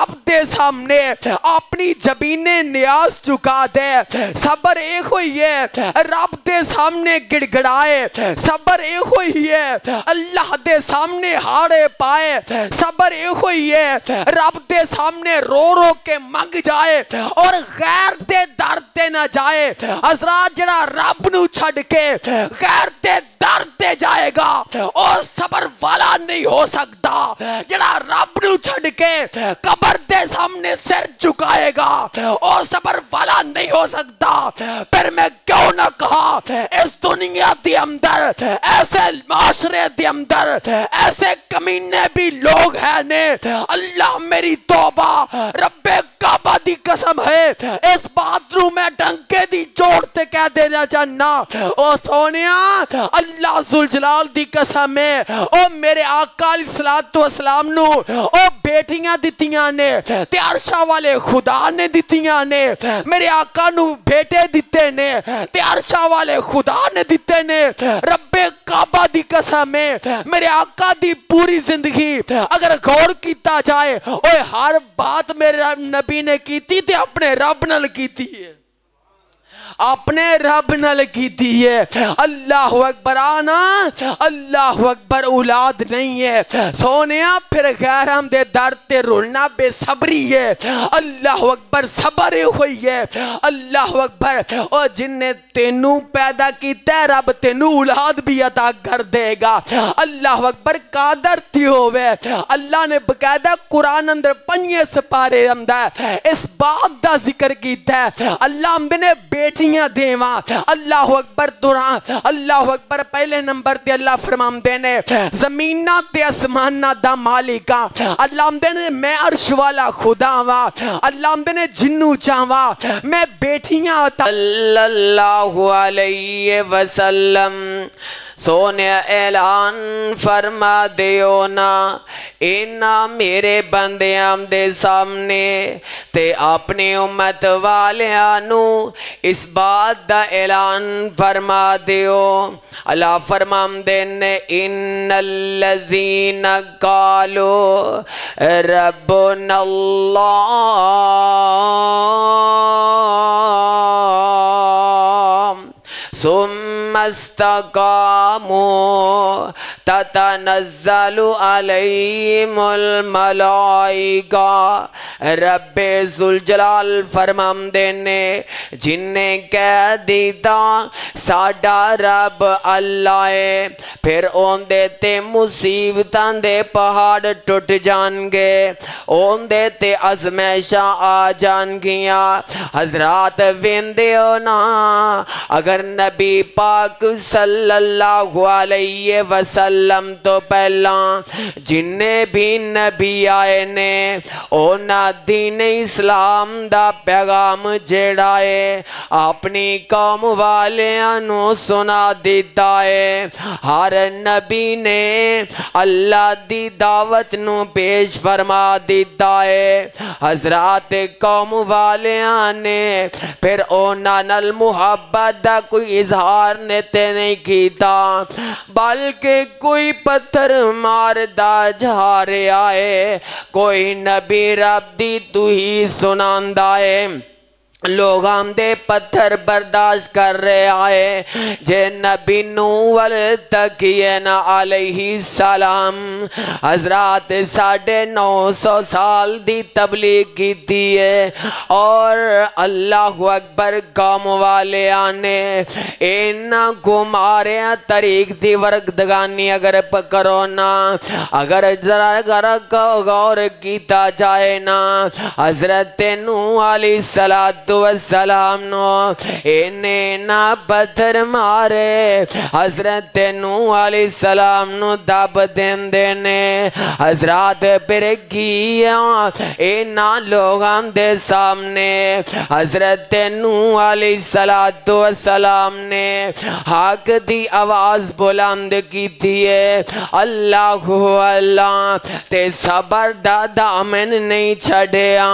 रब दे सामने अपनी जबीने नियाज चुका दे। सबर एक होई है रब दे सामने गिड़गड़ाए, सबर एक होई है अल्लाह दे सामने हाड़े पाए, सबर एक होई है रब दे सामने रो रो के मंग जाए और गैर दे दर ते ना जाए। हज़रात जड़ा रब नू छड़ के गैर दे दर ते जाएगा और सबर वाला नहीं हो सकता। जड़ा रब नू छड़ के कब्र दे सामने सिर झुकाएगा और सबर वाला नहीं हो सकता। फिर मैं क्यों ना कहा इस दुनिया के अंदर ऐसे माशरे के अंदर ऐसे कमीने भी लोग हैं ने। अल्लाह मेरी तौबा रब्बे काबा दी कसम है, इस बात नू मैं डंके दी जोड़ ते कह देना चाहना ओ सोनिया अल्लाह जुल जलाल दी कसम है ओ मेरे आका अलैहिस्सलातु वस्सलाम नू ओ बेटियां दित्तियां ने ते अर्शा वाले खुदा ने दित्तियां ने। मेरे आका नू बेटे दिते ने ते अर्शा वाले खुदा ने दिते ने। रब्बे काबा दी कसम है मेरे आका दी पूरी जिंदगी अगर गौर किया जाए ओए हर बात मेरे नबी ने कीती ते अपने रब नाल कीती है, अपने रब नाल कीती है। अल्लाह अकबर आना अल्लाह अकबर औलाद नहीं है सोनिया फिर गैरां दे दर ते रुलना बेसब्री है। अल्लाह अकबर सबर होई है। अल्लाह अकबर ओ जिन्ने तेनू पैदा कीता है रब तेनू औलाद भी अता कर देगा। अल्लाह अकबर कादर थी होवे। अल्लाह ने बकायदा कुरान अंदर 5 सिपारे अंदर इस बात दा जिक्र कीता है। अल्लाह ने बेटी देवा। अल्लाह अकबर दुरा अल्लाह अकबर पहले नंबर ते अल्लाह फरमांदे ने जमीना ते आसमाना दा मालिका। अल्लाह ने मैं अर्श वाला खुदा वा। अल्लाह ने जिन्नू चाहवा मैं बेटियां सल्लल्लाहु अलैहि वसल्लम सोने ऐलान फरमा दियो ना इना मेरे बंदियां दे सामने ते अपनी उम्मत वालियां नू इस बात दा ऐलान फरमा दियो। अल्लाह फरमांदे ने इन्नल्लज़ीना क़ालू रब्बुनल्लाह सुम्मस्तकामू ततनज़्ज़लु अलैहिमुल मलाइका। रब्बे जुल जलाल फरमांदे ने जिन्ने कह दीता साडा रब अल्लाह है फिर ओंदे ते मुसीबतां दे पहाड़ टुट जाणगे, ओंदे ते अज़मैशां आ जाणगियां। हज़रात वेंदे हो ना अगर नबी पाक सल्लल्लाहु अलैहि वसल्लम तो पहला जिन्ने भी नबी आए ने उन्हां दीन इस्लाम दा पैगाम जेड़ा है अपनी कौम वालियां नू सुना दिता है। हर नबी ने अल्लाह दी दावत नू पेश फरमा दिता है। हज़रात कौम वालियां ने फिर उन्हां नाल मुहब्बत दा कोई इजहार ने ते नहीं कीता बल्कि कोई पत्थर मारदा जा रहा है, कोई नबी रब दी तू ही सुनांदा है। लोग आमदे पत्थर बर्दाश्त कर रहे आए जे नबी नूह वल तकिए ना अलैहि सलाम हज़रात 950 साल दी तबलीग की है और अल्लाह अकबर कौम वाले आने इन्ना गुमारे तरीक दी वर्गदगानी अगर करो ना अगर जरा गौर किया जाए ना हज़रत नूह अलैहिस्सलाम वसलाम नो इन्ने ना पत्थर मारे हज़रत नूह अलैहिस्सलाम नो दब देंदे ने। हज़रात फिर किया इन्ना लोगां दे सामने हज़रत नूह अलैहिस्सलाम ने हक दी आवाज़ बुलंद की है अल्लाहु अल्लाह ते सबर दा दामन नहीं छड़िया।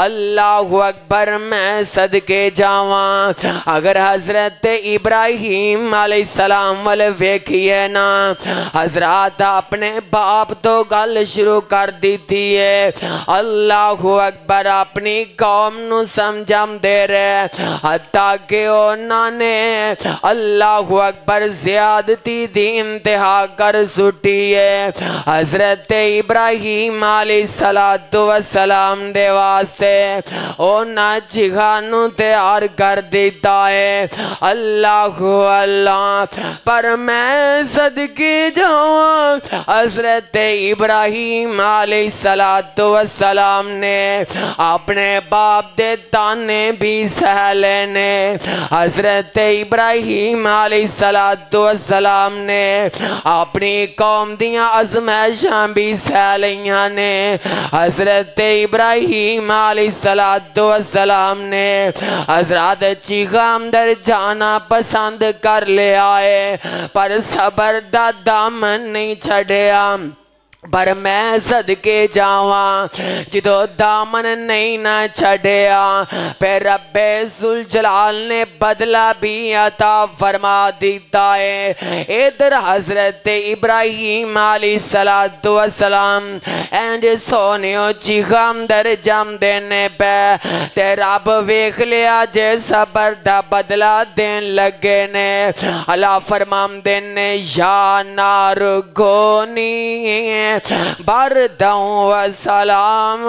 अल्लाहु अकबर मैं میں صدقے جاواں اگر حضرت ابراہیم علیہ السلام والے ویکھیے نا حضرات اپنے باپ تو گل شروع کر دیتی ہے اللہ اکبر اپنی قوم نو سمجھام دے رہے حتیٰ کہ انہوں نے اللہ اکبر زیادتی دی انتہا کر سٹی ہے حضرت ابراہیم علیہ السلام دے واسطے انہاں جگہانوں تیار کر دیتا ہے اللہ اللہ پر میں صدقے جاؤں حضرت ابراہیم علیہ السلام نے اپنے باپ دے تانے بھی سہ لینے حضرت ابراہیم علیہ السلام نے اپنی قوم دیاں ازمائشاں بھی سہ لیاں نے حضرت ابراہیم علیہ السلام نے حضرات چیخاں اندر جانا پسند کر لے آئے پر صبر دا دامن نہیں چھڑیا پر میں صدقے جاواں جدو دامن نہیں نہ چھڑیا پھر رب ذوالجلال نے بدلہ بھی عطا فرما دیتا ہے ادھر حضرت ابراہیم علیہ السلام اینڈ سونیو چیخام در جام دینے پہ تے رب ویکھ لیا جے صبر دا بدلہ دین لگے نے اللہ فرمام دینے یا نار گونی بردوں و سلام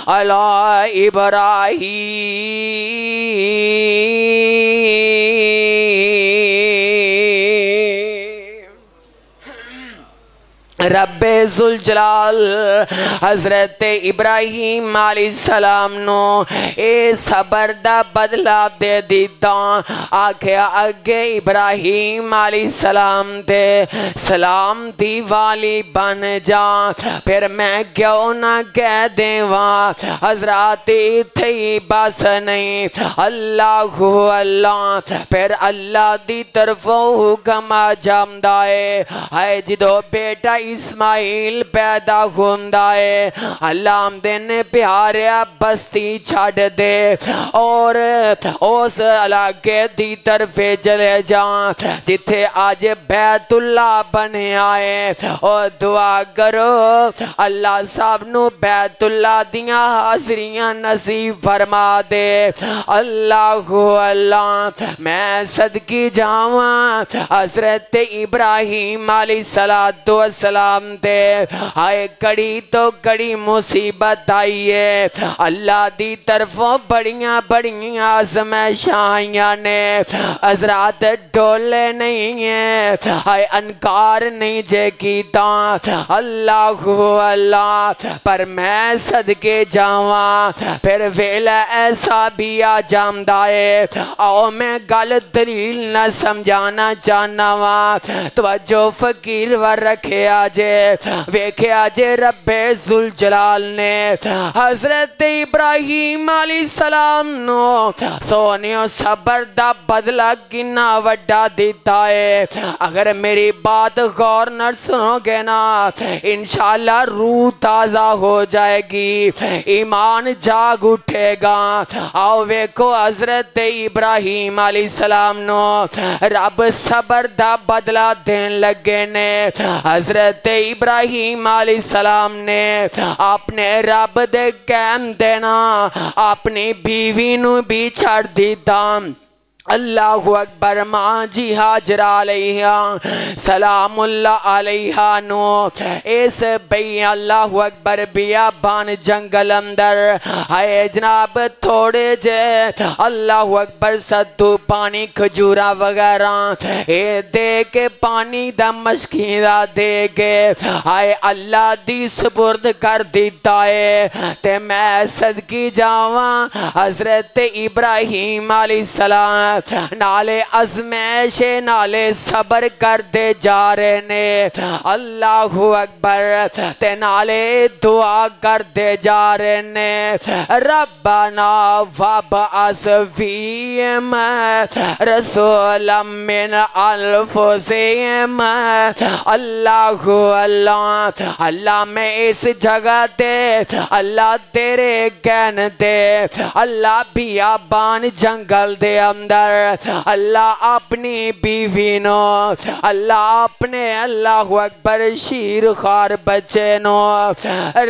علی ابراہیم رب ذوالجلال حضرت ابراہیم علیہ السلام نو اے صبر دا بدلہ دے دیتا آکھیا اگے ابراہیم علیہ السلام تے سلام دی والی بن جا پھر میں کیوں نہ کہہ دیواں حضرات تھی بس نہیں اللہ اللہ پھر اللہ دی طرفوں حکم جامدائے ہے جدو بیٹا اسماعیل پیدا ہوندہ ہے اللہ دینے پیاریا بستی چھاڑ دے اور اس علاقے دی طرف چلے جاں جتھے آج بیت اللہ بنے آئے اور دعا کرو اللہ صاحب نو بیت اللہ دیاں حاضریاں نصیب فرما دے اللہ اللہ میں صدقی جاواں حضرت ابراہیم علیہ السلام دے آئے کڑی تو کڑی مصیبت آئی ہے اللہ دی طرفوں بڑیاں بڑیاں آزمائشاں آئیاں نے حضرات ڈولے نہیں ہیں آئے انکار نہیں جے کیتا اللہ اللہ پر میں صدقے جاواں پھر ویلہ ایسا بھی آ جامدائے آؤ میں گل دلیل نہ سمجھانا چاہنا وا توجہ فقیر ور رکھے آجے ویکھے آجے رب ذوالجلال نے حضرت ابراہیم علیہ السلام نو سونیو صبر دا بدلہ کنا وڈا دیتا ہے اگر میری بات غور نہ سنو گے نا انشاءاللہ روح تازہ ہو جائے گی ایمان جاگ اٹھے گا آؤ ویکھو حضرت ابراہیم علیہ السلام نو رب صبر دا بدلہ دین لگے نے حضرت ابراہیم علیہ السلام نے اپنے رب دے کہن دینا اپنی بیوی نو بھی چھڑ دیتا اللہ اکبر ماں جی حاجرہ علیہ سلام اللہ علیہ نو اس بھئی اللہ اکبر بیابان جنگل اندر ہے جناب تھوڑے جے اللہ اکبر ستو پانی کھجورہ وغیرہ اے دے کے پانی دا مشکی دا دے کے ہے اللہ دی سپرد کر دیتا ہے تے میں صدقی جاواں حضرت ابراہیم علیہ السلام नाले अज़मैश नाले सबर करते जा रहे ने अल्लाहु अकबर ते नाले दुआ करते जा रहे ने रब्बना वबअस फीहिम रसूलन मिन अनफुसिहिम अल्लाहु अल्लाह अल्लाह मैं इस जगह ते अल्लाह तेरे कहन दे अल्लाह बियाबान जंगल दे अंदर अल्लाह अपनी बीवी नो अल्लाह अपने अल्लाहु अकबर शीर खार बच्चे नो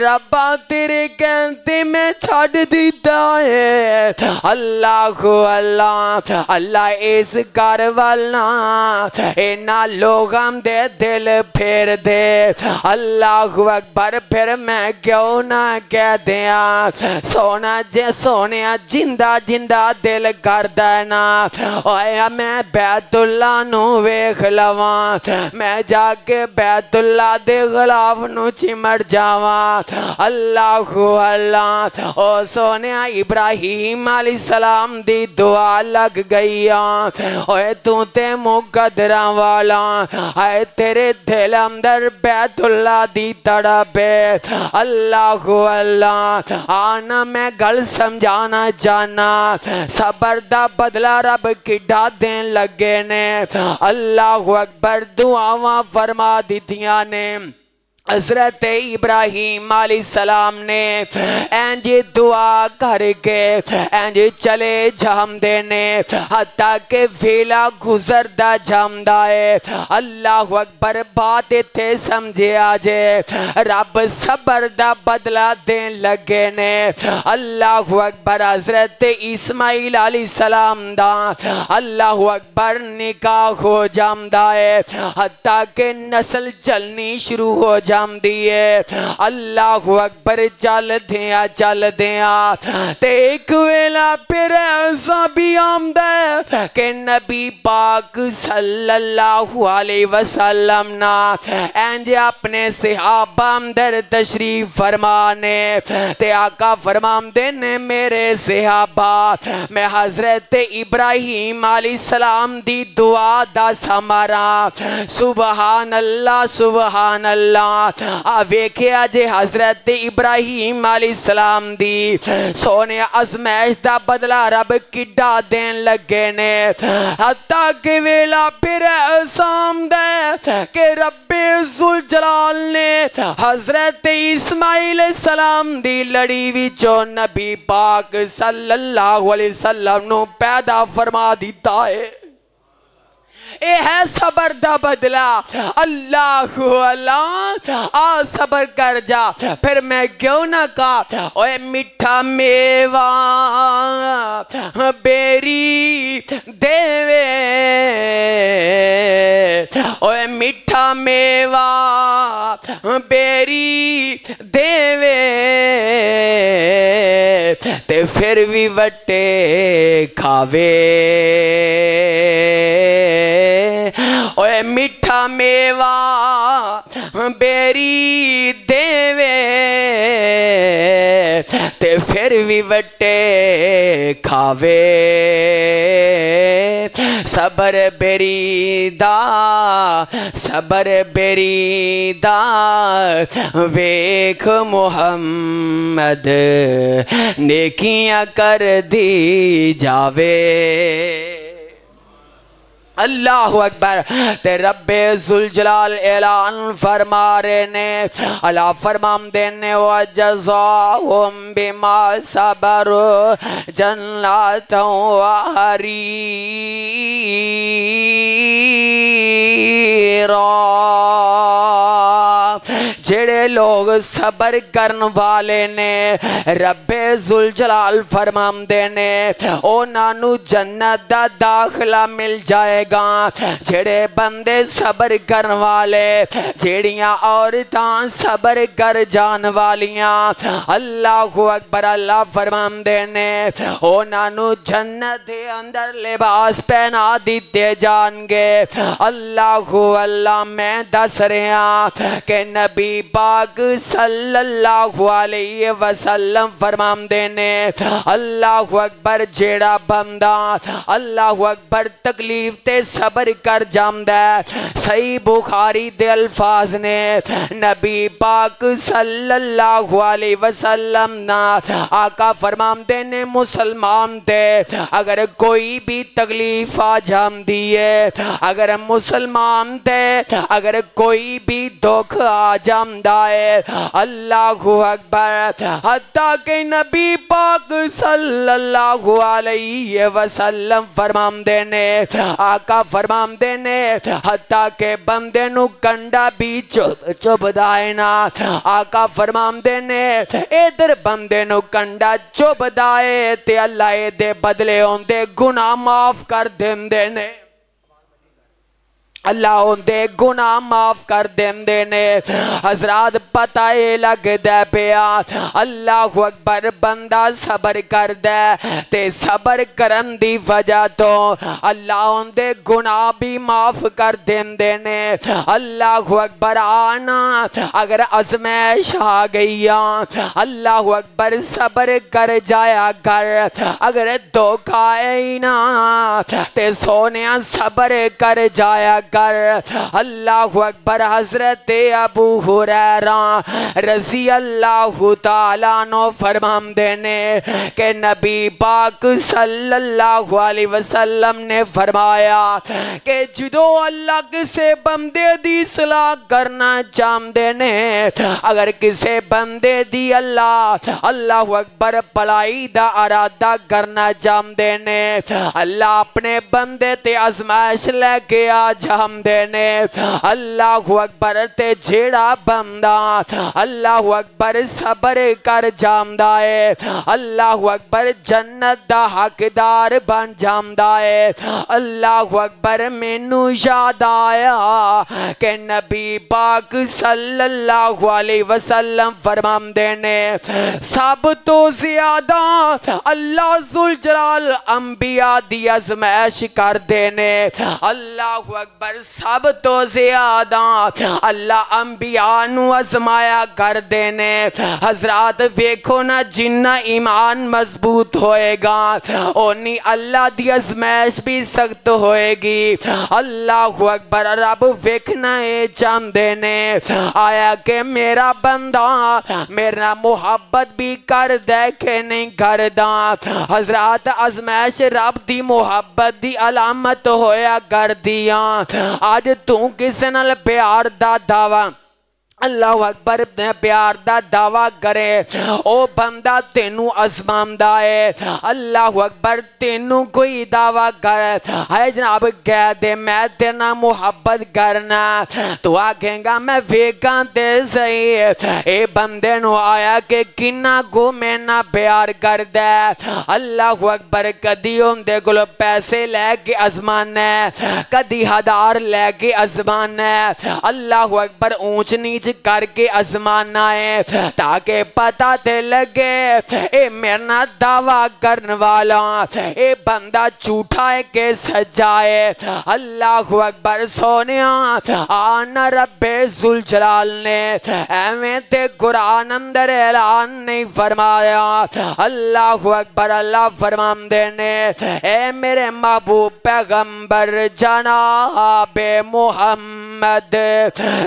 रब्बा तेरे कहते मैं छड़ दिता है अल्लाहु अल्लाह अल्लाह इस घर वाला इन्ना लोगां दे दिल फेर दे अल्लाहु अकबर फिर मैं क्यों ना कह दिया सोना जे सोने जिंदा जिंदा दिल करदा ना ओए मैं बैतुल्ला नू वेख लवा मैं जाके बैतुल्ला दे गिलाफ नू चिमट जावा अल्लाहु अल्लाह ओ सोने इब्राहिम अलैहिस्सलाम दी दुआ लग गई ओए तू ते मुकद्दरा वाला आए तेरे दिल अंदर बैतुल्ला दी तड़प है अल्लाहु अल्लाह आना मैं गल समझाना चाहना सबर दा बदला रब किड्डा देन लगे ने अल्लाहु अकबर दुआवां फरमा दितियां ने हज़रत इब्राहीम अलैहिस्सलाम ने इंज दुआ करके इंज चले जामदे ने हत्ता के वेला गुजरदा जामदा है अल्लाहु अकबर बात इत्थे समझे आजे रब सबर दा बदला देन लगे ने अल्लाहु अकबर हज़रत इस्माइल अलैहिस्सलाम दा अल्लाहु अकबर निकाह हो जामदा है हत्ता के नस्ल चलनी शुरू हो जामदी है अल्लाहु अकबर चल दिया ते एक वेला फिर ऐसा भी आमदा है कि नबी पाक सल्लल्लाहु अलैहि वसल्लम ना इंज अपने सहाबा अंदर तशरीफ फरमाने ते आका फरमांदे ने मेरे सहाबा मैं हज़रत इब्राहीम अलैहिस्सलाम दी दुआ दा समारा सुबहान अल्लाह आ वेख्या जे हज़रत इब्राहीम अलैहिस्सलाम दी सोने अज़मैश दा बदला रब किड्डा देन लगे ने हत्ता के वेला फिर सामदा के रब्बे ज़ुल जलाल ने हज़रत इस्माइल अलैहिस्सलाम दी लड़ी विचों नबी पाक सल्लल्लाहु अलैहि वसल्लम नू पैदा फरमा दिता है ए है सबर दा बदला अल्लाहु अल्लाह आ सबर कर जा फिर मैं क्यों ना कहा ओए मिठा मेवा बेरी देवे ओए मिठा मेवा बेरी देवे ते फिर भी वट्टे खावे ओए मिठा मेवा बेरी देवे ते फिर भी वट्टे खावे सबर बेरी दा वेख मुहम्मद नेकियां कर दी जावे अल्लाहु अकबर ते रब्बे ज़ुल जलाल ऐलान फरमा रहे ने अल्लाह फरमाम देने व जज़ाहुम बिमा सबरू जन्नतों व हरीरा जेड़े लोग सबर करन वाले ने रब्बे ज़ुल जलाल फरमांदे ने उन्हां नू जन्नत दा दाखला मिल जाएगा। जेड़े बंदे सबर करन वाले जेड़ियां औरतां सबर कर जान वालियां अल्लाहु अकबर अल्लाह फरमांदे ने उन्हां नू जन्नत दे अंदर लिबास पहना दिते जाएंगे। अल्लाहु अल्लाह मैं दस रहा कि नबी نبی پاک صلی اللہ علیہ وسلم فرماندے نے اللہ اکبر جیڑا بندہ اللہ اکبر تکلیف تے صبر کر جامدا ہے صحیح بخاری دے الفاظ نے نبی پاک صلی اللہ علیہ وسلم نا آقا فرماندے نے مسلمان تے اگر کوئی بھی تکلیف آ جامدی ہے اگر مسلمان تے اگر کوئی بھی دکھ آ جامدا ہے اللہ اکبر حتیٰ کہ نبی پاک صلی اللہ علیہ وسلم فرماندے نے آقا فرماندے نے حتیٰ کہ بندے نو کنڈا بھی چوب دائے نا آقا فرماندے نے ادھر بندے نو کنڈا چوب دائے تے اللہ دے بدلے ہوندے گناہ معاف کر دیندے نے اللہ ہوندے گناہ معاف کر دیندے نے حضرات پتہ اے لگ دے پیا اللہ اکبر بندہ صبر کر دے تے صبر کرن دی وجہ تو اللہ ہوندے گناہ بھی معاف کر دیندے نے اللہ اکبر آنا اگر ازمائش آ گئی اللہ اکبر صبر کر جایا کر اگر دھوکا اے نا تے سونیا صبر کر جایا کر اللہ اکبر حضرت ابو ہریرہ رضی اللہ تعالیٰ عنہ فرماندے نے کہ نبی پاک صلی اللہ علیہ وسلم نے فرمایا کہ جدو اللہ کسے بندے دی اصلاح کرنا چاہندے نے اگر کسے بندے دی اللہ اکبر بھلائی دا ارادہ کرنا چاہندے نے اللہ اپنے بندے تے آزمائش لے کے آ جاندے نے اللہ اکبر تے جیڑا بندہ اللہ اکبر صبر کر جامدا ہے اللہ اکبر جنت دا حقدار بن جامدا ہے اللہ اکبر مینوں یاد آیا کہ نبی پاک صلی اللہ علیہ وسلم فرماندے نے سب تو زیادہ اللہ ذوالجلال انبیاء دی آزمائش کر دینے اللہ اکبر سب تو زیادہ اللہ انبیاء نو آزمایا کر دینے حضرات ویکھو نا جنہ ایمان مضبوط ہوئے گا اونی اللہ دی آزمائش بھی سخت ہوئے گی اللہ اکبر رب ویکھنا ہے چاندے نے آیا کہ میرا بندہ میرا محبت بھی کر دے کہ نہیں کردا حضرات آزمائش رب دی محبت دی علامت ہویا کر دیا آج تو کس نال پیار دا دعویٰ اللہ اکبر پیار دا دعویٰ کرے او بندہ تینوں آزماندا ہے اللہ اکبر تینوں کوئی دعویٰ کرے ہے جناب کہہ دے میں تینا محبت کرنا تو آگیں گا میں ویکاں تے صحیح اے بندے نو آیا کہ کنہ کو میں نہ پیار کر دے اللہ اکبر کدی ہوندے گلو پیسے لے کے آزمانے کدی ہدار لے کے آزمانے اللہ اکبر اونچ نیچ کر کے آزمانا ہے تاکہ پتہ تے لگے اے میرا دعویٰ کرنے والا اے بندہ جھوٹا ہے کہ سچا ہے اللہ اکبر سونیا آنا رب ذوالجلال نے ایویں تے قرآن اندر اعلان نہیں فرمایا اللہ اکبر اللہ فرماندے نے اے میرے محبوب پیغمبر جناب محمد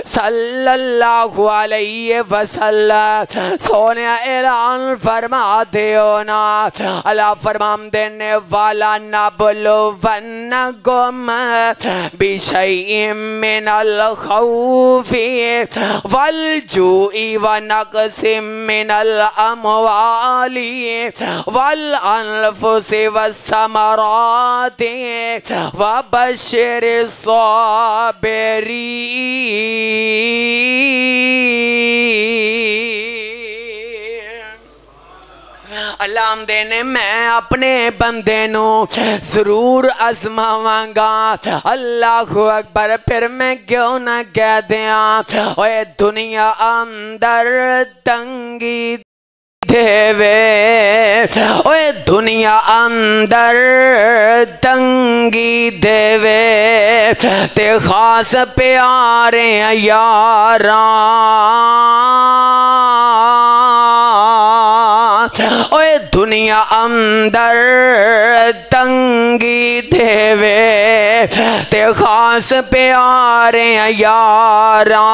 صلی اللہ علیہ وسلم سونے اعلان فرما دیونا اللہ فرمان دینے والا نبلونکم بشیء من الخوف والجوع ونقص من الاموال والانفس والثمرات وبشر الصابرین اللہ دینے میں اپنے بندے نو ضرور آزماواں گا اللہ اکبر پھر میں کیوں نہ کہہ دیاں اوے دنیا اندر تنگی دے وے اوے دنیا اندر تنگی دیوے تے خاص پیارے یاراں اوے دنیا اندر تنگی دیوے تے خاص پیارے یاراں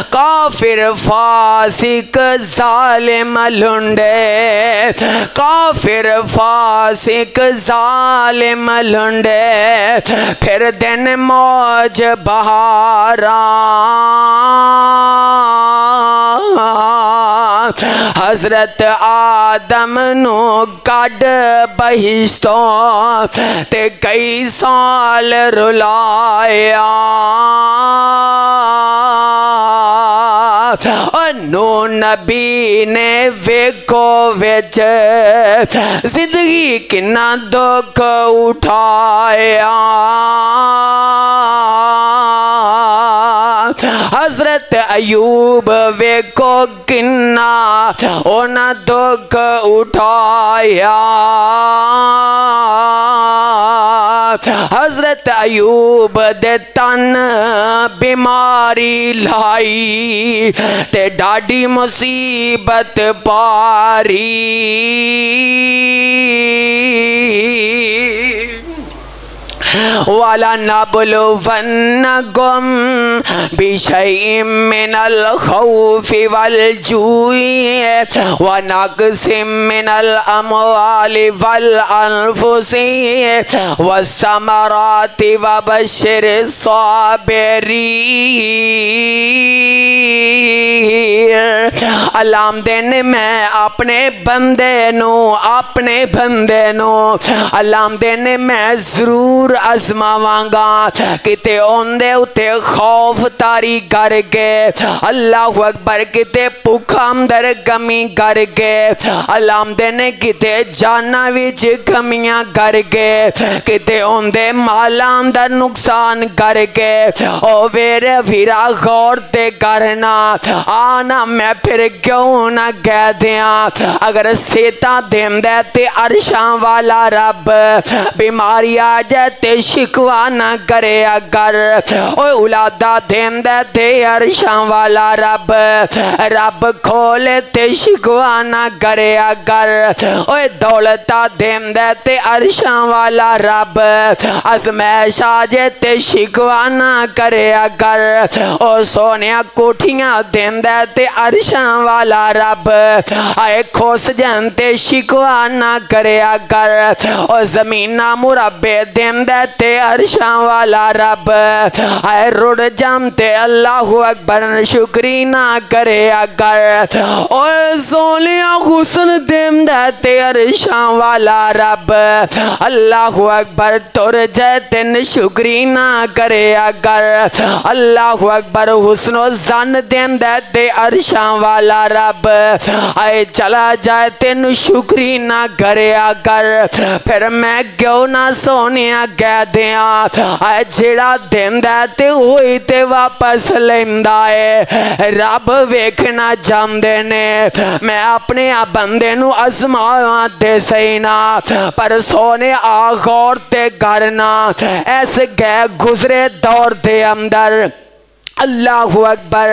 کافر فاسق ظالم لنڈے کافر فاسق ظالم لنڈے پھر دن موج بہاراں حضرت آدم نو کڈ بہشتوں تے کئی سال رلایا نو نبی نے ویکھو وچ زندگی کنا دکھ اٹھایا حضرت ایوب ویکھو کنا اونا دکھ اٹھایا حضرت ایوب دے تن بیماری لائی تے ڈاڈی مصیبت پاری وَلَنَبْلُوَنَّكُمْ بِشَيْءٍ مِّنَ الْخَوْفِ وَالْجُوعِ وَنَقْصٍ مِّنَ الْأَمْوَالِ وَالْأَنفُسِ وَالثَّمَرَاتِ وَبَشِّرِ الصَّابِرِينَ علام دین میں اپنے بندے نو علام دین میں ضرور ازماواں کتے اوندے اتے خوف تاری کر کے اللہ اکبر کتے پکھا اندر گمی کر کے علام دینے کتے جانا وچ گمیاں کر کے کتے اوندے مالا اندر نقصان کر کے او ویرے ویرا غور تے کرنا آنا میں پھر کیوں نہ کہہ دیا اگر سیتا دیم دے تے عرشاں والا رب بیماری آجے تے شکوا نہ کرے اگر اوہ اولادا دیم دے تے عرشاں والا رب کھولے تے شکوا نہ کرے اگر اوہ دولتا دیم دے تے عرشاں والا رب ازمیش آجے تے شکوا نہ کرے اگر اوہ سونیا کوٹھیاں دیم دے تے عرشاں والا رب آئے کھوس جن تے شکوا نہ کرے اگر اوہ زمینہ مربے دیم دے تے عرشاں والا رب آئے رڑ جانتے اللہ اکبر شکری نہ کرے اگر اوہ سولیا حسن دیم دے تے عرشاں والا رب اللہ اکبر تر جیتے شکری نہ کرے اگر اللہ اکبر حسن و زن دیم دے تے عرشاں والا رب آئے چلا جائے تین شکری نہ کرے اگر پھر میں کیوں نہ سونیا کہہ دیا آئے جڑا دیم دے تے ہوئی تے واپس لیندائے رب ویکھنا جاندے نے میں اپنے بندے نو ازماواں تے سینا پر سونے آغور تے کرنا ایسے گئے گزرے دور دے اندر اللہ اکبر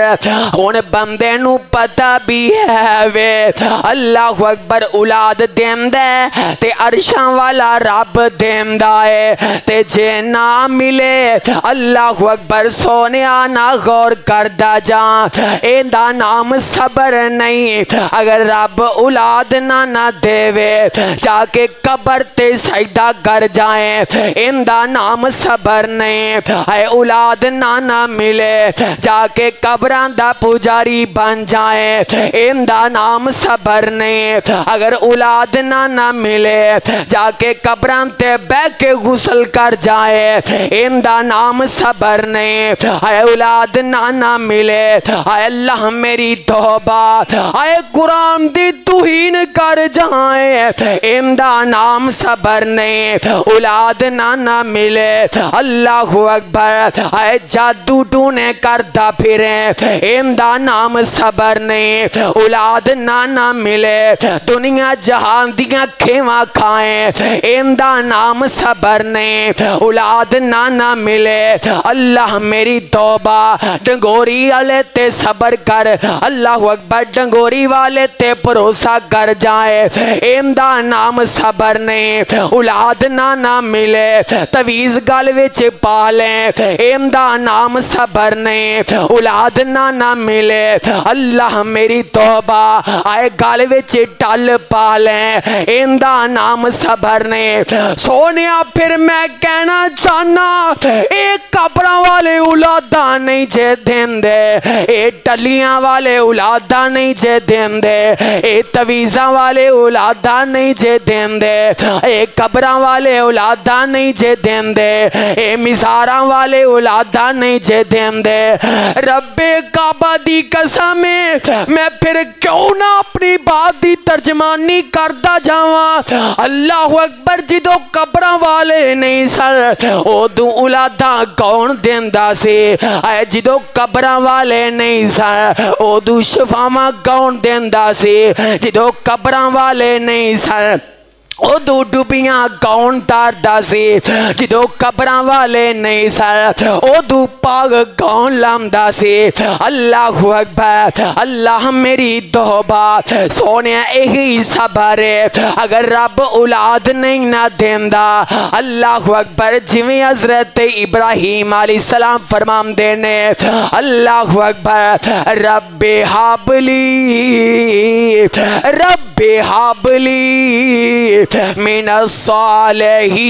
ان بندے نو پتہ بھی ہے وے اللہ اکبر اولاد دیم دے تے عرشاں والا رب دیم دائے تے جے نہ ملے اللہ اکبر سونیا نہ غور کردہ جان ایندہ نام صبر نہیں اگر رب اولاد نہ دے وے جا کے قبر تے سجدہ کر جائیں ایندہ نام صبر نہیں اے اولاد نہ ملے جا کے قبران دا پجاری بن جائیں ایندہ نام صبر نہیں اگر اولاد نہ ملے جا کے قبران تے بے کے غسل کر جائیں ایندہ نام صبر نہیں اے اولاد نہ ملے اے اللہ میری توبہ اے قرآن دی توہین کر جائیں ایندہ نام صبر نہیں اولاد نہ ملے اللہ اکبر اے جادو ٹونے करदा फिरे, इंदा नाम सबर नहीं। औलाद ना मिले, दुनिया जहान दियां खेवा खाए, इंदा नाम सबर नहीं। औलाद ना मिले, अल्लाह मेरी तौबा, डंगोरी वाले ते सबर कर, अल्लाह अकबर, डंगोरी वाले ते भरोसा कर जाए, इंदा नाम सबर नहीं। औलाद ना मिले, तवीज़ गल विच पा ले, इंदा नाम सबर नहीं। औलाद ना मिले, अल्लाह मेरी तौबा, आए गल विच टल पा ले, इंदा नाम सबर नहीं। सोनिया फिर मैं कहना चाहना, ए कब्रां वाले औलादा नहीं जे देंदे, ए टलियां वाले औलादा नहीं जे देंदे, ए तवीज़ां वाले औलादा नहीं जे देंदे, ए कब्रां वाले औलादा नहीं जे देंदे, ए मिज़ारां वाले औलादा नहीं जे देंदे। रब्बे काबा दी कसम है, मैं फिर क्यों ना अपनी बात दी तर्जमानी करदा जावां। अल्लाह अकबर, जिदों कब्रां वाले नहीं सन उदों औलादा कौन देंदा सी, जिदों कब्रां वाले नहीं सन उदों शफावां कौन देंदा सी, जिदों कब्रां वाले नहीं सन उदों डुबियां कौन तारदा सी, जिदों कब्रां वाले नहीं सन उदों पाग कौन लांदा सी। अल्लाह अकबर, अल्लाह मेरी तौबा, सोने यही सबर है। अगर रब औलाद नहीं ना देंदा, अल्लाह अकबर, जिवें हज़रत इब्राहीम अलैहिस्सलाम फरमांदे ने, अल्लाह अकबर, रब्बे हाबली, रब्बे हाबली मिनस सालिहीन।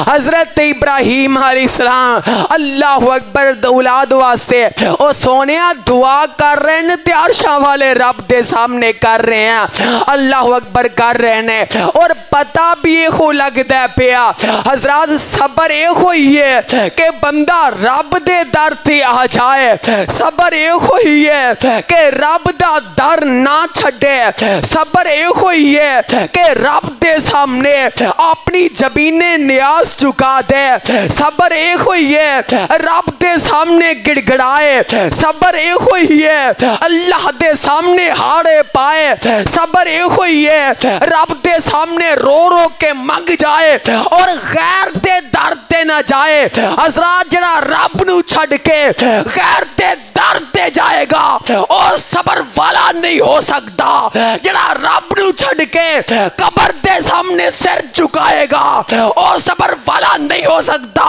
हज़रत इब्राहीम अलैहिस्सलाम अल्लाह अकबर औलाद वास्ते ओ सोनिया दुआ कर रहे हैं, ते अर्शा वाले रब दे सामने कर रहे हैं, अल्लाह अकबर कर रहे हैं, और पता भी यो लगता पिया हज़रात, सबर यो ही है कि बंदा रब दे दर ते आ जाए, सबर यो ही है कि रब दा दर ना छड्डे, सबर यो ही है कि रब दे सामने अपनी जबीने नियाज चुका दे, सबर एक हुई है रब दे सामने गिड़गिड़ाए, सबर एक हुई है अल्लाह दे सामने हारे पाए, सबर एक हुई है रब दे सामने रो रो के मंग जाए और गैर दे दर ते ना जाए। हज़रात, जड़ा रब नू छड़ के गैर दे दर ते जाएगा और सबर वाला नहीं हो सकता, जड़ा रब नू छड़ के कब्र दे सामने सिर झुकाएगा और सबर वाला नहीं हो सकता।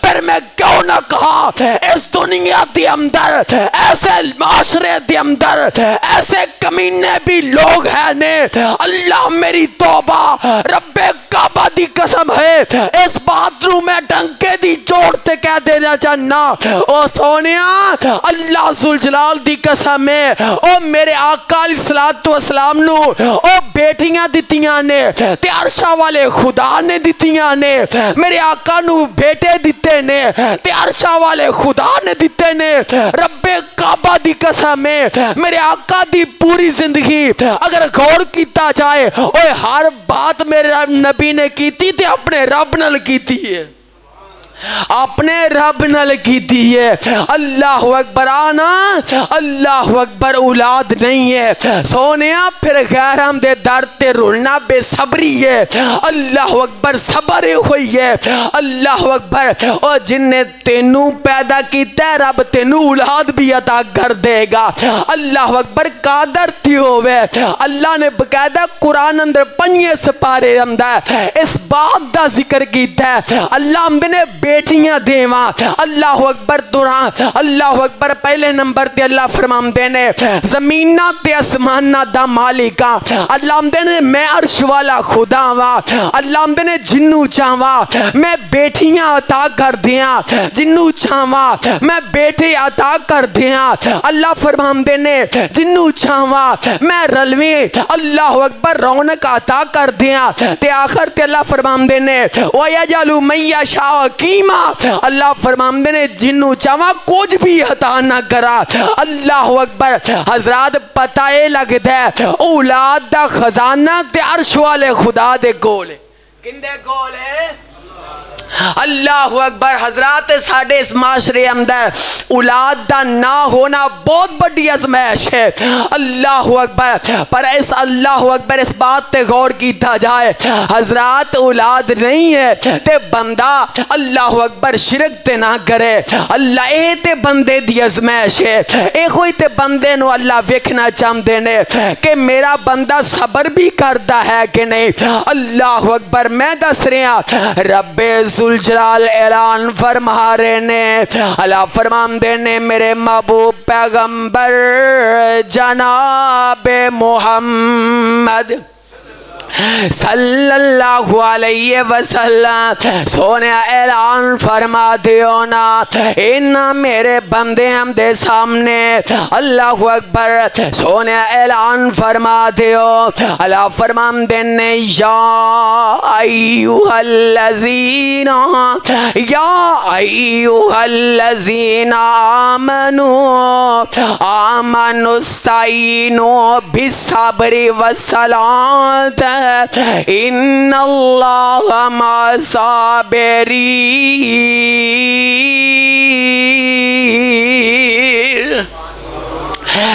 फिर मैं क्यों ना कहा, इस दुनिया के अंदर ऐसे माशरे के अंदर ऐसे कमीने भी लोग हैं ने, अल्लाह मेरी तौबा, रब्बे काबा दी कसम है, इस बात नू मैं डंके दी चोट ते कह देना चाहना, ओ सोनिया अल्लाह जुल जलाल दी कसम है, ओ मेरे आका अलैहिस्सलातु वस्सलाम नू ओ बेटियां दित्तियां ने ते अर्शा वाले खुदा ने दित्तियां ने, मेरे आका नू बेटे दिते ने ते अर्शा वाले खुदा ने दिते ने। रब्बे काबा दी कसम है, मेरे आका दी पूरी जिंदगी अगर गौर किया जाए, ओए हर बात मेरे नबी ने की थी ते अपने रब नाल कीती है, अपने रब नाल कीती है। अल्लाह अकबर, आना अल्लाह अकबर, औलाद नहीं है सोनिया, फिर गैरां दे दर ते रुलना बेसब्री है। अल्लाह अकबर, सबर हुई है। अल्लाह अकबर, और जिन्ने तेनू पैदा किया रब तेनू औलाद भी अता कर देगा। अल्लाह अकबर, कादर थी होवे, अल्लाह ने बकायदा कुरान अंदर 5 सिपारे अंदर इस बात का जिक्र किया। अल्लाह ने बेटियां देवा, अल्लाह अकबर, दुरा अल्लाह अकबर, पहले नंबर ते अल्लाह फरमांदे ने जमीना ते आसमाना दा मालिका, अल्लाह ने मैं अर्श वाला खुदा वा, अल्लाह ने जिन्नू चावा मैं बेटियां अता कर दिया, जिन्नू चावा मैं बेटे अता कर दिया। अल्लाह फरमांदे ने जिन्नू चावा मैं रलवी, अल्लाह अकबर, रौनक अता कर दिया। ते आखिर ते अल्लाह फरमांदे ने वयजलु मैया शाह की करीमा अल्लाह फरमाते ने जिन्नू चावा कुछ भी अता ना करा। अल्लाह अकबर। हजरात पता ये लगता है औलाद दा खजाना ते अर्श वाले खुदा दे कोल है। किंदे कोल है? अल्लाह अकबर। हजरात साडे इस माशरे अंदर औलाद दा ना होना बहुत बड़ी आजमाइश है। अल्लाह अकबर। पर इस अल्लाह अकबर इस बात पे गौर किया जाए हजरात औलाद नहीं है ते बंदा अल्लाह अकबर शिरक ते ना करे। अल्लाह ये ते बंदे दी आजमाइश है। ये कोई ते बंदे नु अल्लाह वेखना चाहते ने कि मेरा बंदा सबर भी करता है कि नहीं। अल्लाह अकबर। मैं दस रहा रब्बे जुलजलाल ऐलान फरमा रहे ने अल्लाह फरमाते ने मेरे महबूब पैगंबर जनाबे मोहम्मद सल्लल्लाहु अलैहि वसल्लम सोने ऐलान फरमा दियो ना इन मेरे बंदे हम दे सामने अल्लाह अकबर सोने ऐलान फरमा दियो अल्लाह फरमाते ने या अय्युहल्लज़ीना आमनू आमनुस्ताईनो बिस्सब्रि वस्सलात इन्नल्लाह मअस-साबिरीन।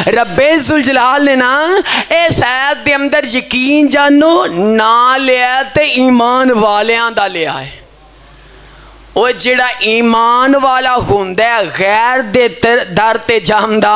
रब्बे जुलजलाल ने ना इस आयत के अंदर यकीन जानो ना लिया ते ईमान वालियां दा लिया है। वो जिहड़ा ईमान वाला हुंदा है गैर दे दर ते जांदा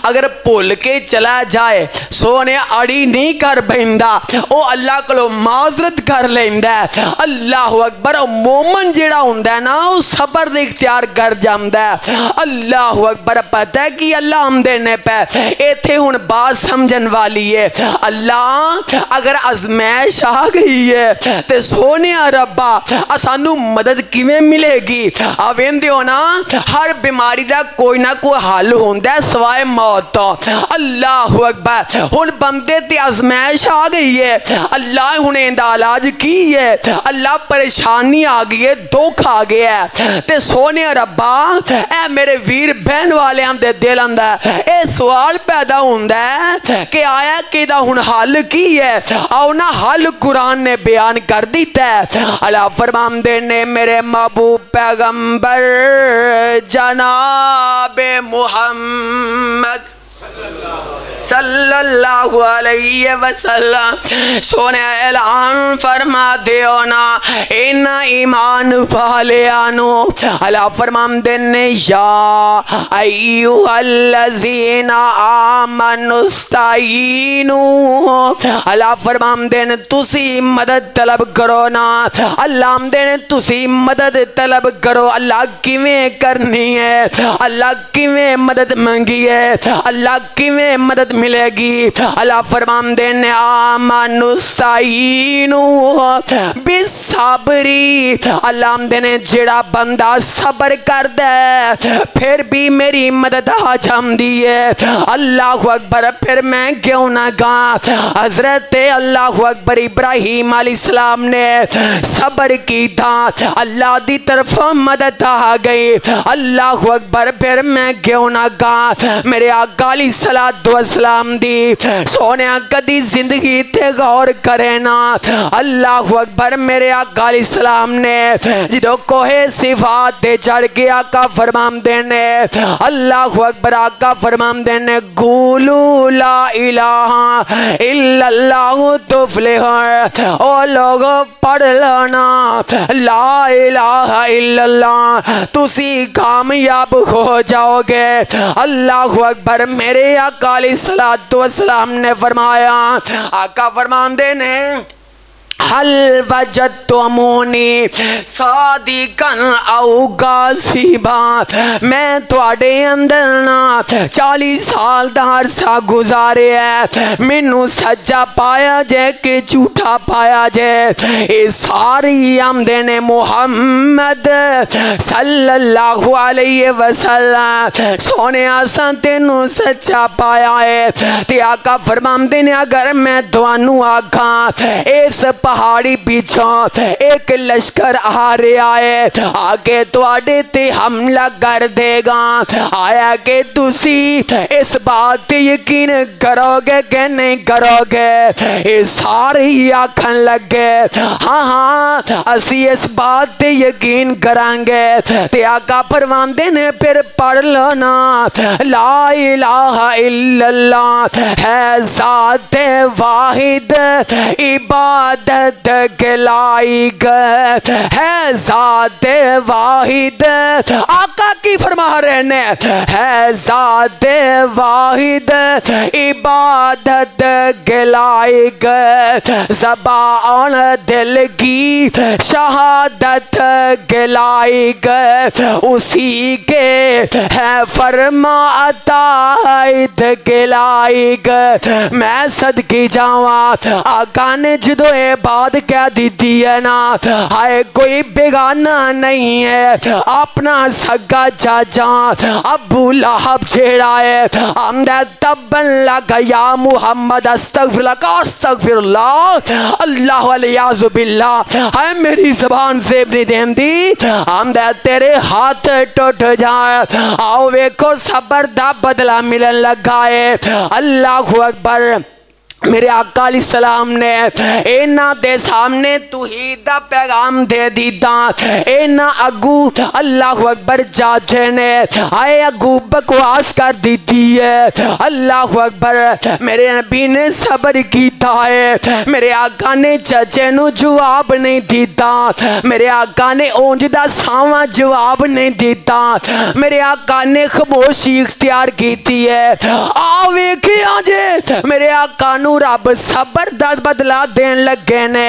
अगर भुल के चला जाए सोने अड़ी नहीं कर बैठा वो अल्लाह को माजरत कर लेंदा। अल्लाह अकबर। मोमन जिहड़ा हुंदा ना वो सबर दे इख्तियार कर जांदा। अल्लाह अकबर। पता है कि अल्लाह आमदे ने पे इत्थे हुण बात समझन वाली है। अल्लाह अगर आजमाइश आ गई है ते सोने रब्बा सानू मदद किवें मिलेगी? आवेंदे हो ना हर बीमारी का कोई ना कोई हल होंदा सवाए मौत तो। अल्लाह अकबर। हुण बंदे ते आजमाइश आ गई है अल्लाह हुण इहदा इलाज की है? अल्लाह परेशानी आ गई है दुख आ गया है ते सोने रब्बा ए मेरे वीर बहन वाले दे दिल अंदर ए सवाल पैदा होंदा है कि आया कि दा हुण हल की है? आओ ना हल कुरान ने बयान कर दिता है। अल्लाह फरमाते ने मेरे महबूब पैगंबर जनाबे मोहम्मद सल्लल्लाहु अलैहि वसल्लम सोने ऐलान फरमा दियो ना इन ईमान वालियानो अल्लाह फरमाते ने या अय्युहल्लज़ीना आमनुस्ताईनु अल्लाह फरमाते ने तुसी मदद तलब करो ना। अल्लाह आमदे ने तुसी मदद तलब करो। अल्लाह किवें करनी है? अल्लाह किवें मदद मंगी है? अल्लाह किवें मदद मिलेगी? अल्लाह फरमाते ने आमनुस्ताईनु बिस्सब्री अल्लाह आमदे ने जेड़ा बंदा सबर करदा है फिर भी मेरी मदद आ जाती है। अल्लाह अकबर। फिर मैं क्यों ना गा हजरत अल्लाह अकबर इब्राहिम अलैहिस्सलाम ने सबर की था अल्लाह की तरफ मदद आ गई। अल्लाह अकबर। फिर मैं क्यों ना गा मेरे आका अलैहिस्सलातु वस्सलाम दी सोने कदी जिंदगी ते गौर करे ना। अल्लाह अकबर। मेरे आका अलैहिस्सलाम ने जो कोहे सिफात ते चढ़ के आका फरमाते ने अल्लाह अकबर आका फरमाते ने गुलू ला इलाहा इल्लल्लाह तुफलिह। ओ लोग पढ़ लेना ला इलाहा इल्लल्लाह तुसी कामयाब हो जाओगे। अल्लाह अकबर। मेरे आका अलैहिस्सलातु वस्सलाम ने फरमाया आका फरमाते ने हल वजदतुमूनी सादिकन औ गासिबा मैं तुहाडे अंदर ना 40 साल दा अरसा गुजारे है मैनू सच्चा पाया जे कि झूठा पाया जे ये सारी आमदे ने मुहम्मद सल्लल्लाहु अलैहि वसल्लम सोने असां तेनू सच्चा पाया है ते आका फरमांदे ने अगर मैं तुहानू आखां इस पहाड़ी पीछों एक लश्कर आ रहा है, आगे तुहाडे ते हमला कर देगा। आया कि तुसी इस बात ते यकीन करोगे कि नहीं करोगे? ये सारे ही आखन लगे हाँ हाँ असी इस बात ते यकीन करांगे। ते आका फरमांदे ने फिर पढ़ लो ना, ला इलाहा इल्लल्लाह है ज़ात वाहिद इबादत के लायक है, ज़ात वाहिद। आका की फरमा रहे ने है ज़ात वाहिद इबादत के लायक, ज़बान दिल की शहादत के लायक, उसी के है फरमा अतायत के लायक। मैं सदकी जावा आका ने जदों ये बात कह दी है ना, हाय कोई बेगाना नहीं है, अपना सगा चाचा अबू लहब जेड़ा है हमदा तबन लगा या मुहम्मद अस्तगफिरुल्लाह अल्लाह वलियाज़ु बिल्लाह। हाय मेरी ज़बान से नहीं देंदी, हमदा तेरे हाथ टूट जाए। आओ वेखो सबर दा बदला मिलन लगा है। अल्लाहु अकबर। मेरे आका अलैहिस्सलाम ने इन्हां दे सामने तौहीद दा पैगाम दे दीता। इन्हां अगू अल्लाहु अकबर चाचे ने आए अगू बकवास कर दी है। अल्लाहु अकबर। मेरे नबी ने सबर कीता है, मेरे आका ने चाचे नू जवाब नहीं दिता, मेरे आका ने ऊंज दा सावा जवाब नहीं दिता, मेरे आका ने खामोशी इख्तियार की है। आ वेखिया जे मेरे आका नू रब सबर दा बदला देन लगे ने।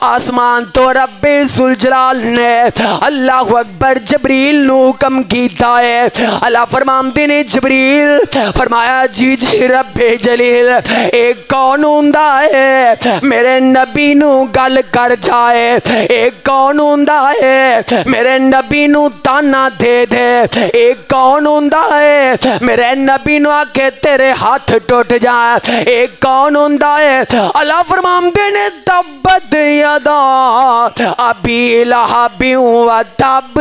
आसमान तो रब्बे सुल जलाल ने अल्लाहु अकबर जबरील नू हुक्म कीता है। अल्लाह फरमांदे ने जबरील फरमाया जी जी रब्बे जलील एक कौन हुंदा है मेरे नबी नू गल कर जाए, एक कौन हुंदा है मेरे नबी नू ताना दे दे, एक कौन हुंदा है मेरे नबी नू आके तेरे हाथ टूट जाए, एक कौन हुंदा है। अल्लाह फरमांदे ने तब्बत यदा अबी लहब व तब।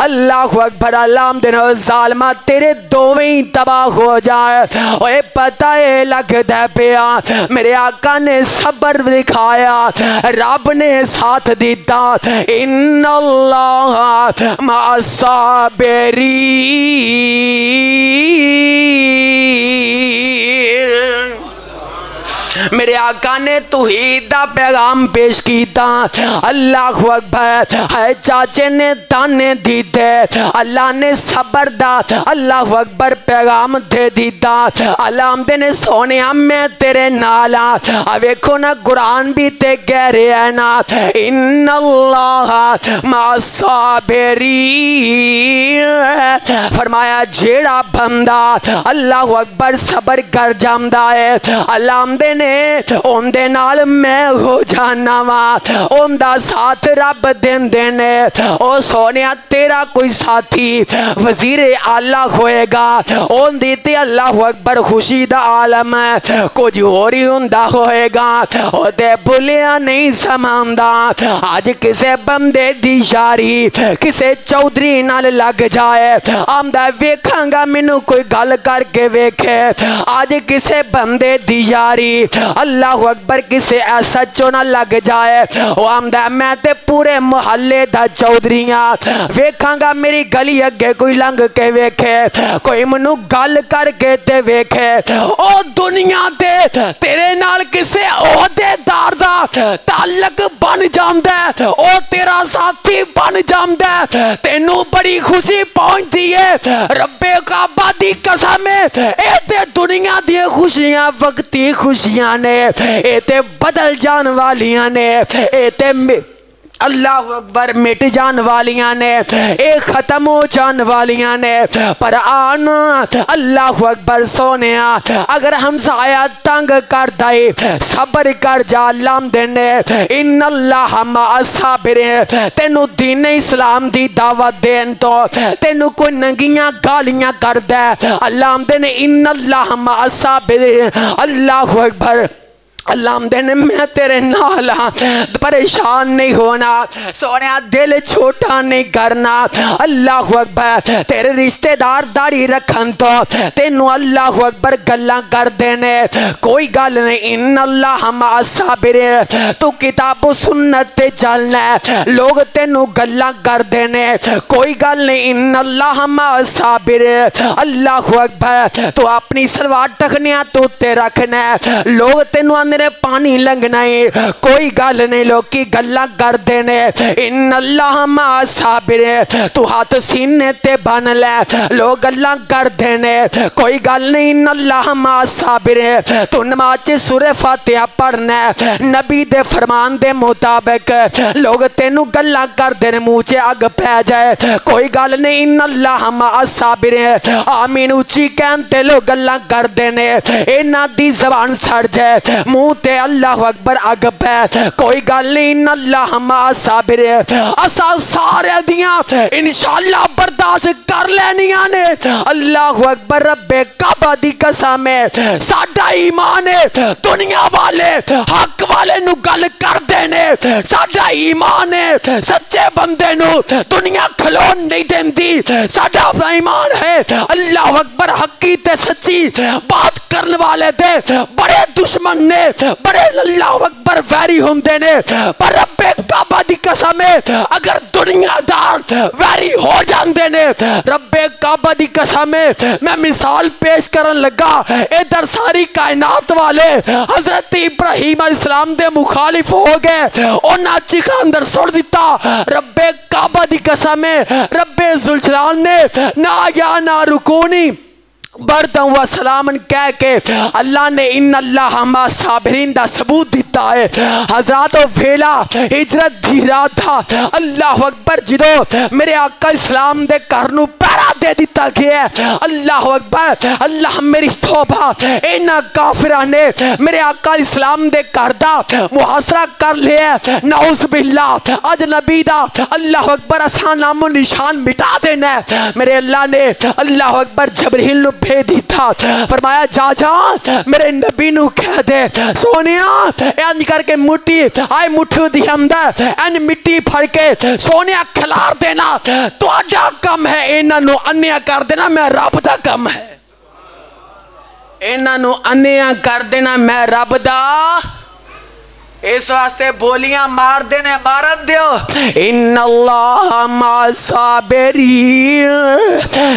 अल्लाहु अकबर। अल्लाह दिन जालिमा तेरे दोवें ही तबाह हो जाए। ओए पता है लगदा पिया मेरे आका ने सबर दिखाया, रब ने साथ दिता। इन्नल्लाह मअस्साबिरीन। मेरे आका ने तौहीद दा पैगाम पेश किया। अल्लाहु अकबर। है चाचे ने ताने दीते, अल्लाह ने सबर दा अल्लाहु अकबर पैगाम दे दीता। अल्लाह ने सोने मैं तेरे नाल आ। वेखो ना कुरान भी ते कह रहा है ना इन्नल्लाह मअस्साबिरीन। फरमाया जेड़ा बंदा अल्लाहु अकबर सबर कर जांदा है अल्लाह ने उनदे नाल मैं हो जाना वा, उनदा साथ रब देंदे ने। ओ सोनिया तेरा कोई साथी वजीर आला होएगा, उनदी ते अल्लाहु अकबर खुशी दा आलम है, कुछ होर ही हुंदा होएगा। ओ ते भुलिया नहीं समांदा। अज किसे बंदे दी यारी किसे चौधरी नाल लग जाए, आंदा वेखांगा मैनू कोई गल करके वेखे। अज किसे बंदे दी यारी अल्लाहु अकबर किसे ऐसा चोना लग जाए, वो आंदा मैं ते पूरे मोहल्ले दा चौधरीया, वेखांगा मेरी गली अगे कोई लंघ के वेखे, कोई मैनू गल करके ते वेखे। ओ दुनिया दे तेरे नाल किसे ओहदेदार दा ताल्लुक बन जांदा, ओ तेरा साथी बन जांदा, तेनू बड़ी खुशी पहुंचती है। रब्बे काबा दी कसम ए ते दुनिया दी खुशियां वक्ती खुशियां ने, ए ते बदल जान वालियां ने, ए ते अल्लाहु अकबर मिट जान वालियां ने, ए खत्म हो जान वालियां ने। पर आना अल्लाहु अकबर सोनिया अगर हम साया तंग कर दे सबर कर जा लाम देने इन्नल्लाह मअस्साबिरीन। तेनू दीन इस्लाम दी दावत देन तो तेनू कोई नंगियां गालियां कर दे, अल्लाह देने इन्नल्लाह मअस्साबिरीन। अल्लाहु अकबर। अल्लाह आमदे ने मैं तेरे नाल हाँ, परेशान नहीं होना सोने, दिल छोटा नहीं करना। अल्लाह अकबर, तेरे रिश्तेदार दाढ़ी रखन तो तेनू अल्लाह अकबर गल्लां कर देने, कोई गल नहीं। इन अल्लाह मा साबिर, तू किताबो सुन्नत ते चलना, लोग तेनू गल्लां कर देने, कोई गल नहीं। इन अल्लाह मा साबिर, अल्लाह अकबर, तू अपनी सलवार टखनियां तू उत्ते रखना, लोग तेनू ने पानी लंघना है, कोई गल नहीं, लोग की गल्लां कर देने। इन अल्लाह मा साबिर, तू हाथ सीने ते बन ले, लोग गल्लां कर देने, कोई गल नहीं। इन अल्लाह मा साबिर, तू नमाज च सूरह फातिहा पढ़ना, नबी दे फरमान दे मुताबिक, लोग तेनू गल्लां कर देने, मुंह च अग पै जाए, कोई गल नहीं। इन अल्लाह मा साबिर, आमीन उच्ची कहते लोग गल्लां कर देने, इन्हां दी ज़बान सड़ जाए, मुंह ते अल्लाह अकबर अग पै, कोई गल नहीं। इन अल्लाह मा साबिर, असा सारे दियां इंशाअल्लाह बर्दाश्त कर लेनियां ने। अल्लाह अकबर, रब्बे काबा दी कसम है, साडा ईमान है, दुनिया वाले हक वाले नु गल कर देने, साडा ईमान है, सच्चे बंदे नु दुनिया खलोन नहीं देंदी, साडा ईमान है। अल्लाह अकबर, हकी ते सच्ची बात करने वाले दे बड़े दुश्मन ने, बड़े अल्लाह अकबर वैरी होंदे ने, पर रब्बे काबा दी कसम है, अगर दुनियादार वैरी हो जांदे ने, रब्बे काबा दी कसम है, मैं मिसाल पेश करन लगा, इधर सारी कायनात वाले हजरत इब्राहिम अलैहिस्सलाम दे मुखालिफ हो गए, उन्हां चिखा अंदर सुट दिता। रब्बे काबा दी कसम है, रब्बे जुलजलाल ने ना या ना रुकूनी बरदम व सलामन कह के अल्लाह ने इन अल्लाह मा साबिरीन दा सबूत दिता है। हजरात वेला हिजरत दी रात था, अल्लाह अकबर, जिदो मेरे आका इस्लाम दे घर नू पहरा दे दिता गया है। अल्लाह अकबर, अल्लाह मेरी तौबा, इन्हां काफिरां ने मेरे आका इस्लाम दे घर दा मुहासरा कर लिया, नाउज़ बिल्लाह, अज नबी दा अल्लाह अकबर असा नामो निशान मिटा देना है। मेरे अल्लाह ने अल्लाह अकबर जबरील नू भेज दिता, फरमाया जा जा मेरे नबी नू कह दे, सोनिया इंज करके मुट्ठी आए मुट्ठी दी अंदर इंज मिट्टी फड़ के सोनिया खिलार देना, तुहाडा कम है, इन्हां नू अन्या कर देना, मैं रब दा कम है, इन्हां नू अन्या कर देना, मैं रब दा। इस वास्ते बोलियां मार देने, मारन दियो। इन अल्लाह मा साबिरीन,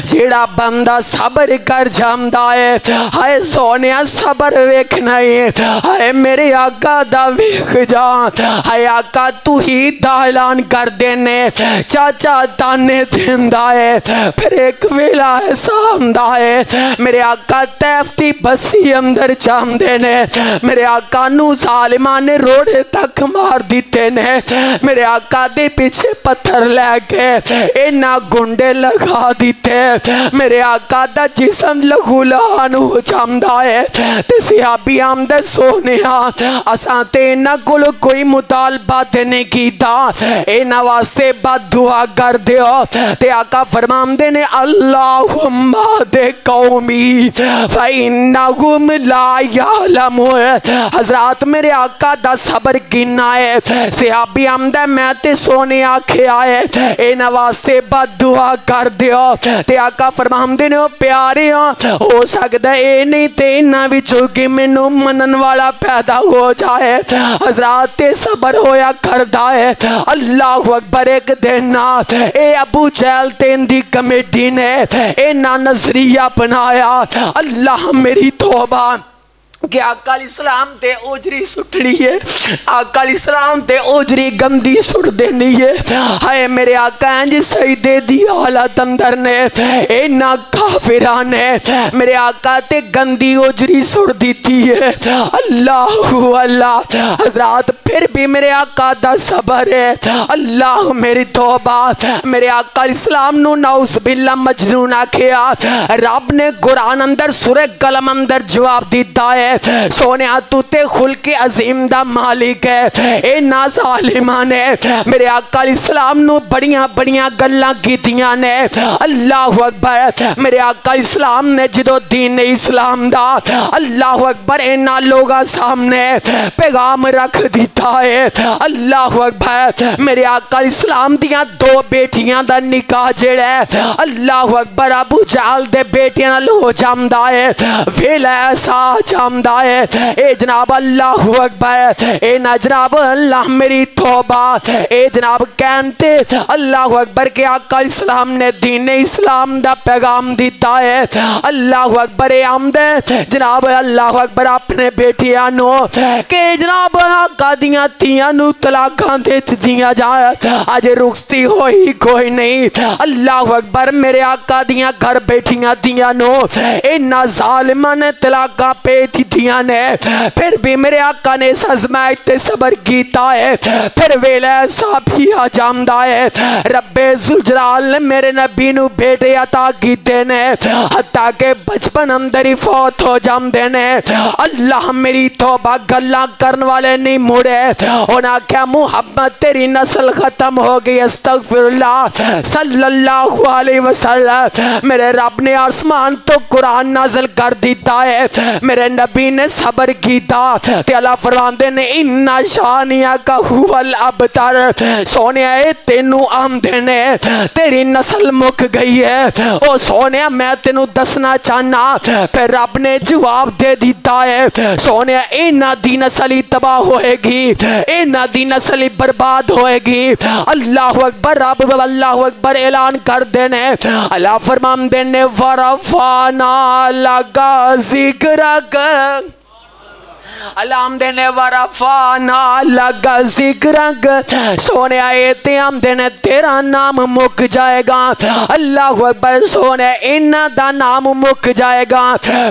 जेड़ा बंदा सबर कर जांदा है, हाय सोनिया सबर वेखना है, हाय मेरे आका दा वेख जा, हाय आका तू ही दा ऐलान कर देने, चाचा ताने देंदा है, फिर एक वेला ऐसा आंदा है, मेरे आका तैफ दी बस्ती अंदर जांदे ने, मेरे आका नू जालिमां ने रोड़े तक मार दिते ने, मेरे आका दे पीछे पत्थर लैके इन्ना गुंडे लगा दिते, मेरे आका दा जिस्म लहूलुहान हो जांदा है, ते सहाबी आमदे सोनिया असां ते इन्हां कोल कोई मुतालबा ते नहीं कीता, इन्हां वास्ते बददुआ कर दियो, ते आका फरमांदे ने अल्लाहुम्मा दे कौमी फइन्नहुम ला यअलमून। हजरात मेरे आका दा सबर किन्ना है, सहाबी आमदा मैं ते सोने आखे आए, इन्हां वास्ते बददुआ कर दियो, ते आका फरमांदे ने प्यारे हो सकदा ए नहीं ते इन्हां विचों कि मैनू मनन वाला पैदा हो जाए। हजरात ते सबर होया करदा है। अल्लाह अकबर, एक दिन ए अबू जहल ते इनदी कमेटी ने इन्हां नजरिया बनाया, अल्लाह मेरी तौबा कि आका इस्लाम ते ओजरी सुटनी है, आका इस्लाम ते ओजरी गंदी सुट देनी है, हाय मेरे आका इंज सजदे दी हालत अंदर ने, इन्ना काफिरा ने मेरे आका ते गंदी ओजरी सुट दी है। अल्लाह अल्लाह, हजरात फिर भी मेरे आका दा सबर है, अल्लाह मेरी तौबा, मेरे आका इस्लाम नू नाउज़ बिल्लाह मजनून आखिया, रब ने कुरान अंदर सूरह कलम अंदर जवाब दिता है, سونے تو تے خلق عظیم دا مالک ہے اے نا ظالمہ نے میرے آقا علیہ السلام نو بڑیاں بڑیاں گلاں کیتیاں نے اللہ اکبر میرے آقا علیہ السلام نے جدو دین اسلام دا اللہ اکبر اینا لوگا سامنے پیغام رکھ دیتا ہے اللہ اکبر میرے آقا علیہ السلام دیاں دو بیٹیاں دا نکاح جڑا ہے اللہ اکبر ابو جہل دے بیٹیاں نال ہو جامدا ہے ویلا ایسا جامدا ہے اے جناب اللہ اکبر اے نا جناب اللہ میری توبہ اے جناب کہنتے اللہ اکبر کے آقا علیہ السلام نے دین اسلام دا پیغام دیتا ہے اللہ اکبر آمدے جناب اللہ اکبر اپنے بیٹیاں نو کہ جناب آقا دیاں تیاں نو طلاقاں دیت دیاں جائے آج رخصتی ہوئی کوئی نہیں اللہ اکبر میرے آقا دیاں گھر بیٹھیاں دیاں نو اینا ظالمہ نے طلاقاں پیتی دیاں نے پھر بھی میرے آقا نے اس ازمائش تے صبر کیتا ہے پھر ویلے ایسا بھی آجامدہ ہے رب ذوالجلال نے میرے نبی نو بیٹے عطا کیتے نے حتیٰ کہ بچپن اندر ہی فوت ہو جامدے نے اللہ میری توبہ گلاں کرن والے نہیں مڑے انہاں کیا محمد تیری نسل ختم ہو گئی استغفر اللہ صلی اللہ علیہ وسلم میرے رب نے آسمان تو قرآن نازل کر دیتا ہے میرے نبی نے صبر کیتا تے اللہ فرماندے نے انہا شانیہ کا ہول ابتر سونے آئے تینو آمدے نے تیری نسل مک گئی ہے او سونے میں تینو دسنا چاہنا پھر رب نے جواب دے دیتا ہے سونے اینا دی نسلی تباہ ہوئے گی اینا دی نسلی برباد ہوئے گی اللہ اکبر رب اللہ اکبر اعلان کر دینے اللہ فرمان دینے ورفانا لگا ذکرک علام دینے ورفانا لگا ذکرک سونے آئیتے ہم دینے تیرا نام مک جائے گا اللہ اکبر سونے انہ دا نام مک جائے گا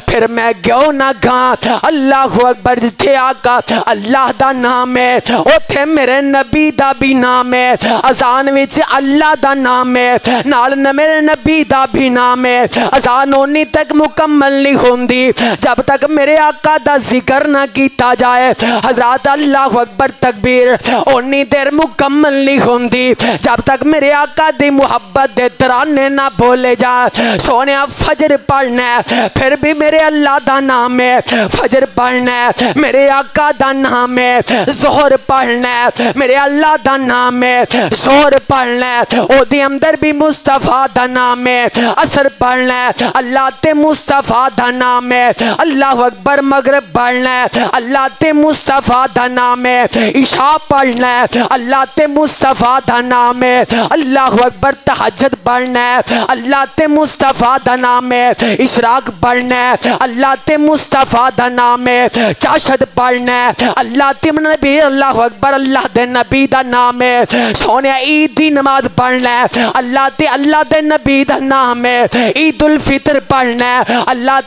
پھر میں گیوں نہ گا اللہ اکبر جتھے آقا اللہ دا نام ہے اوتھے میرے نبی دا بھی نام ہے اذان وچ اللہ دا نام ہے نال میرے نبی دا بھی نام ہے اذان ہونی تک مکمل نہیں ہوندی جب تک میرے آقا دا ذکر نہ کیتا جائے حضرات اللہ اکبر تکبیر اونی دیر مکمل نہیں ہوندی جب تک میرے آقا دی محبت دے ترانے نہ بولے جائے سونے فجر پڑھنا ہے پھر بھی میرے اللہ دا نام ہے فجر پڑھنا ہے میرے آقا دا نام ہے ظہر پڑھنا ہے میرے اللہ دا نام ہے ظہر پڑھنا ہے او دی اندر بھی مصطفیٰ دا نام ہے عصر پڑھنا ہے اللہ تے مصطفیٰ دا نام ہے اللہ اکبر مغرب پڑھنا ہے اللہ تے مصطفیٰ دا نام ہے عشاء پڑھنا ہے اللہ تے مصطفیٰ دا نام ہے اللہ اکبر تہجد پڑھنا ہے اللہ تے مصطفیٰ دا نام ہے اشراق پڑھنا ہے اللہ تے مصطفیٰ دا نام ہے چاشد پڑھنا ہے اللہ تے نبی اللہ اکبر اللہ دے نبی دا نام ہے سونے عید دی نماز پڑھنا ہے اللہ دے نبی دا نام ہے عید الفطر پڑھنا ہے اللہ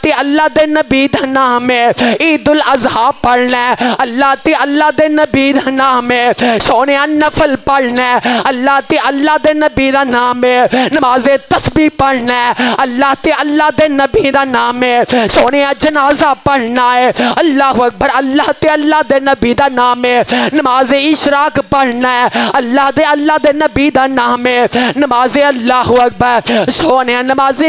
دے نبی دا نام ہے عید الاضحیٰ پڑھنا ہے اللہ دے نبی دا نام ہے سونے نفل پڑھنا ہے اللہ دے نبی دا نام ہے نماز تسبیح پڑھنا ہے اللہ دے نبی دا نام ہے سونے جنازہ پڑھنا ہے اللہ اکبر اللہ دے نبی دا نام ہے نماز اشراق پڑھنا ہے اللہ دے نبی دا نام ہے نماز اللہ اکبر سونے نماز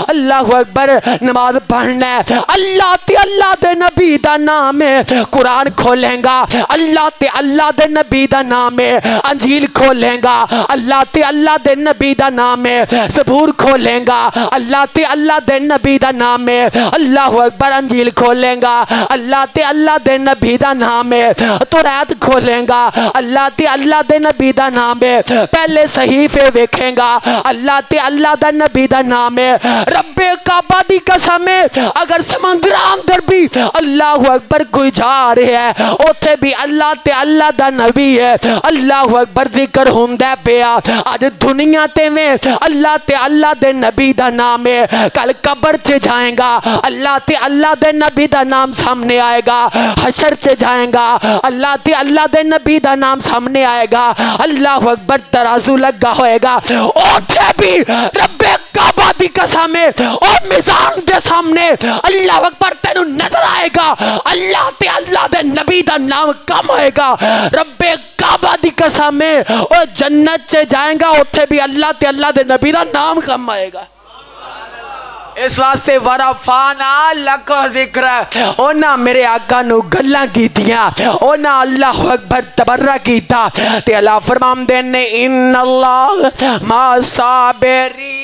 اللہ اکبر نماز پڑھنا ہے اللہ دے نبی دا نام ہے قرآن کھولیں گا اللہ دے نبی دا نام ہے انجیل کھولیں گا اللہ دے نبی دا نام ہے زبور کھولیں گا اللہ دے نبی دا نام ہے اللہ اکبر انجیل کھولیں گا اللہ دے نبی دا نام ہے توریت کھولیں گا اللہ دے نبی دا نام ہے پہلے صحیفے ویکھیں گا اللہ دے نبی دا نام ہے رب کعبہ دی قسم ہے اگر سمندر اندر بھی اللہ اکبر अकबर कोई जा रहा है उत्थे भी अल्लाह ते अल्लाह दा नबी है अल्लाह अकबर जिक्र हुंदा पिया अज दुनिया ते में अल्लाह ते अल्लाह दे नबी दा नाम है कल कब्र च जाएगा अल्लाह ते अल्लाह दे नबी दा नाम सामने आएगा हशर च जाएगा अल्लाह ते अल्लाह दे नबी दा नाम सामने आएगा अल्लाह अकबर तराजू लगा होएगा उत्थे भी रब्बे काबा दी कसम है और मिजान दे सामने अल्लाह अकबर तेनू नजर आएगा अल्लाह ते अल्लाह दे नबी दा नाम कम होएगा रब्बे काबा दी कसम है और जन्नत च जाएगा उत्थे भी अल्लाह ते अल्लाह दे नबी दा नाम कम आएगा इस वास्ते वरफाना लक जिक्र ओना मेरे आका नु गल्लां कीतियां ओना अल्लाह अकबर तबर्रा कीता ते अल्लाह फरमांदे ने इन्नल्लाह मा साबिरी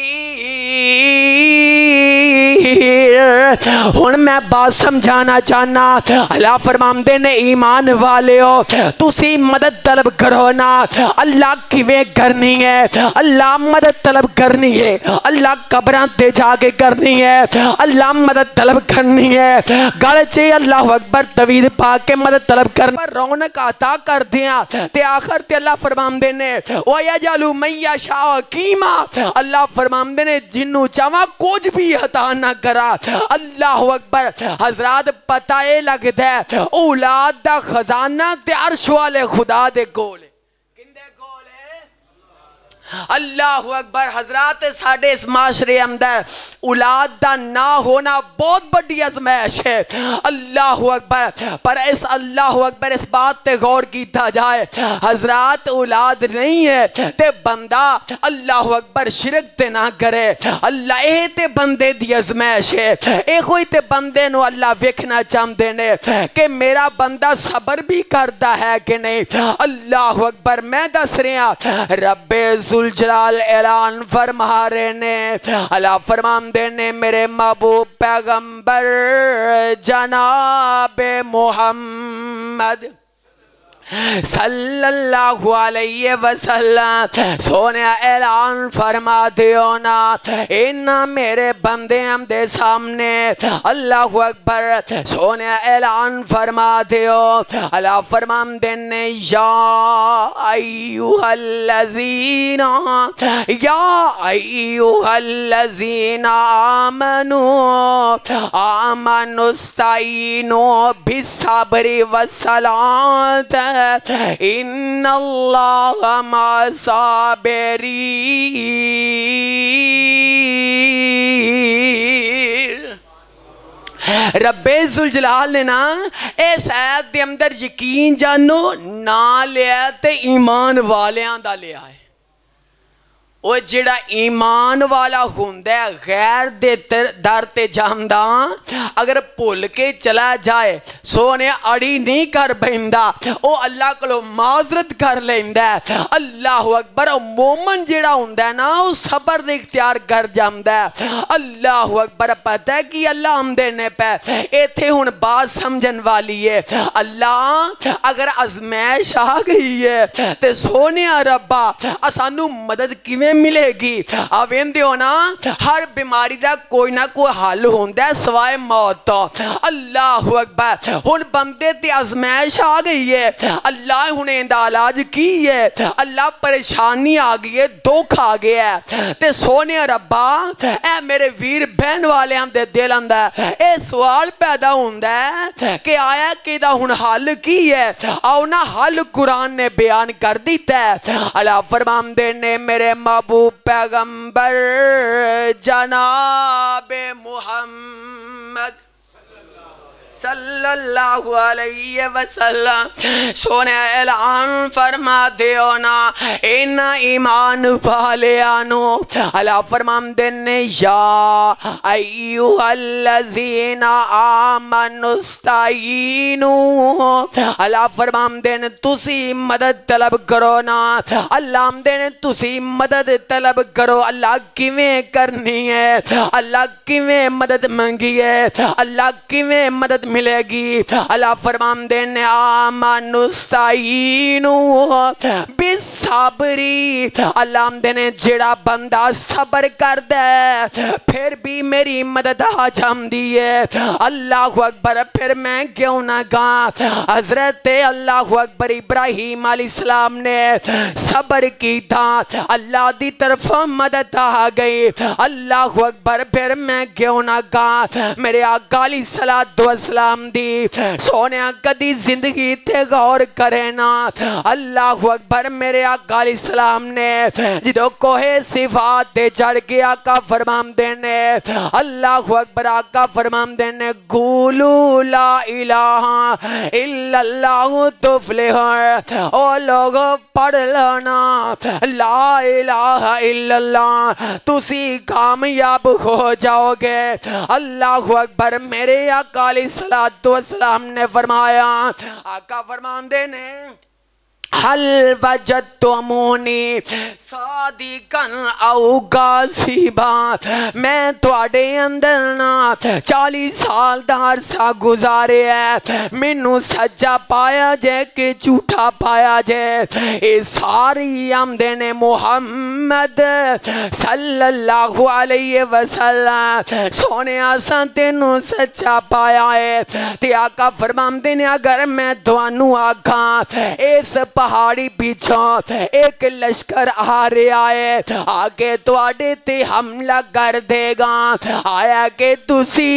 हुण मैं बात समझाना चाहना अल्लाह फरमांदे ने ईमान वालेओ तुसी मदद तलब करो ना अल्लाह किवें करनी है अल्लाह मदद तलब करनी है अल्लाह कब्रां ते जाके करनी है अल्लाह मदद तलब करनी है गल च अल्लाह अकबर तवीद पा के मदद तलब करना रौनक अता कर दिया ते आखिर ते अल्लाह फरमांदे ने ओ यजलु मैया शाह कीमा अल्लाह फरमांदे ने जिन्नू चावा कुछ भी अता ना करा अल्लाह अकबर हजरात पता है लगदा है औलाद दा खजाना ते अर्श वाले खुदा दे कोल किंदे कोल है अल्लाह अकबर हजरात साडे इस माशरे अंदर औलाद दा ना होना बहुत बड़ी आजमाइश है अल्लाह अकबर पर इस अल्लाह अकबर इस बात पे गौर किया जाए हजरात औलाद नहीं है ते बंदा अल्लाह अकबर शिरक ते ना करे अल्लाह ए ते बंदे दी आजमाइश है ए कोई ते बंदे नु अल्लाह वेखना चाहते ने कि मेरा बंदा सबर भी करता है कि नहीं अल्लाह अकबर मैं दस रहा रब्बे जुल जलाल ऐलान फरमा रहे ने अल्लाह फरमांदे ने मेरे महबूब पैगंबर जनाब मोहम्मद सल्लल्लाहु अलैहि वसल्लम सोने ऐलान फरमा दियो ना इन मेरे बंदे दे सामने अल्लाह अकबर सोने ऐलान फरमा दियो अल्लाह फरमांदे ने या अय्युहल्लज़ीना आमनु आमनुस्ताईनो बिस्सब्रि वस्सलात इन्नल्लाह मासाबिरीन रब्बे जुल जलाल ने ना इस आयत दे अंदर यकीन जानो ना लिया ते ईमान वालियां दा लिया है वो जिहड़ा ईमान वाला हुंदा है गैर दे दर ते जांदा अगर भुल के चला जाए सोने अड़ी नहीं कर बैठा वो अल्लाह को माजरत कर लेंदा अल्लाह अकबर मोमन जिहड़ा हुंदा ना वो सबर दे इख्तियार कर जांदा अल्लाह अकबर पता है कि अल्लाह आंदे ने पे इत्थे हुण बात समझन वाली है अल्लाह अगर आजमाइश आ गई है ते सोने रब्बा सानू मदद किवें मिलेगी आवेंदे हो ना हर बीमारी का कोई ना कोई हल होंदा है सिवाय मौत तो अल्लाह अकबर हुण बंदे ते आजमाइश आ गई है अल्लाह हुण इहदा इलाज की है अल्लाह परेशानी आ गई है दुख आ गया है ते सोने रब्बा ए मेरे वीर बहन वाले दे दिल अंदर ए सवाल पैदा हुंदा है कि आया कि दा हुण हल की है आओ ना हल कुरान ने बयान कर दिता है अल्लाह फरमांदे ने मेरे महबूब पैगंबर जनाबे मोहम्मद सल्लल्लाहु अलैहि वसल्लम सोने ऐलान फरमा दियो ना इन ईमान वालेयानो अल्लाह फरमांदे ने या अय्युहल्लज़ीना आमनुस्ताईनु अल्लाह फरमांदे ने तुसी मदद तलब करो ना अल्लाह आंदे ने तुसी मदद तलब करो अल्लाह किवें करनी है अल्लाह किवें मदद मंगी है अल्लाह किवें मदद मिलेगी। अल्लाह फरमाते ने आमानुस्ताईनु बिसब्री, अल्लाह ने जेड़ा बंदा सबर करदा है फिर भी मेरी मदद आ जाती है। अल्लाह अकबर, फिर मैं क्यों ना गा। हजरत अल्लाह अकबर इब्राहीम अलैहिस्सलाम ने सबर की था, अल्लाह दी तरफ मदद आ गई। अल्लाह अकबर, फिर मैं क्यों ना गा। मेरे आका अलैहिस्सलातु वस्सलाम दी सोने कदी जिंदगी ते गौर करे ना। अल्लाह अकबर, मेरे आका अलैहिस्सलाम ने जो कोहे सिफात ते चढ़ के आका फरमाते ने, अल्लाह अकबर आका फरमाते ने गुलू ला इलाहा इल्लल्लाहु तुफलिह। ओ लोग पढ़ लेना ला इलाहा इल्लल्लाह, तुसी कामयाब हो जाओगे। अल्लाह अकबर, मेरे आका अलैहिस्सलातु वस्सलाम ने फरमाया, आका फरमाते ने हल वजदतुमूनी सादिकन औ गाज़िबा, मैं तुहाडे अंदर ना 40 साल दा अरसा गुजारे है, मैनू सच्चा पाया जे कि झूठा पाया जे। ये सारी आमदे ने मुहम्मद सल्लल्लाहु अलैहि वसल्लम, सोने असां तेनू सच्चा पाया है। ते आका फरमाते ने अगर मैं तुहानू आखां इस पहाड़ी पीछों एक लश्कर आ रहा है, आगे तुहाडे ते हमला कर देगा, आया कि तुसी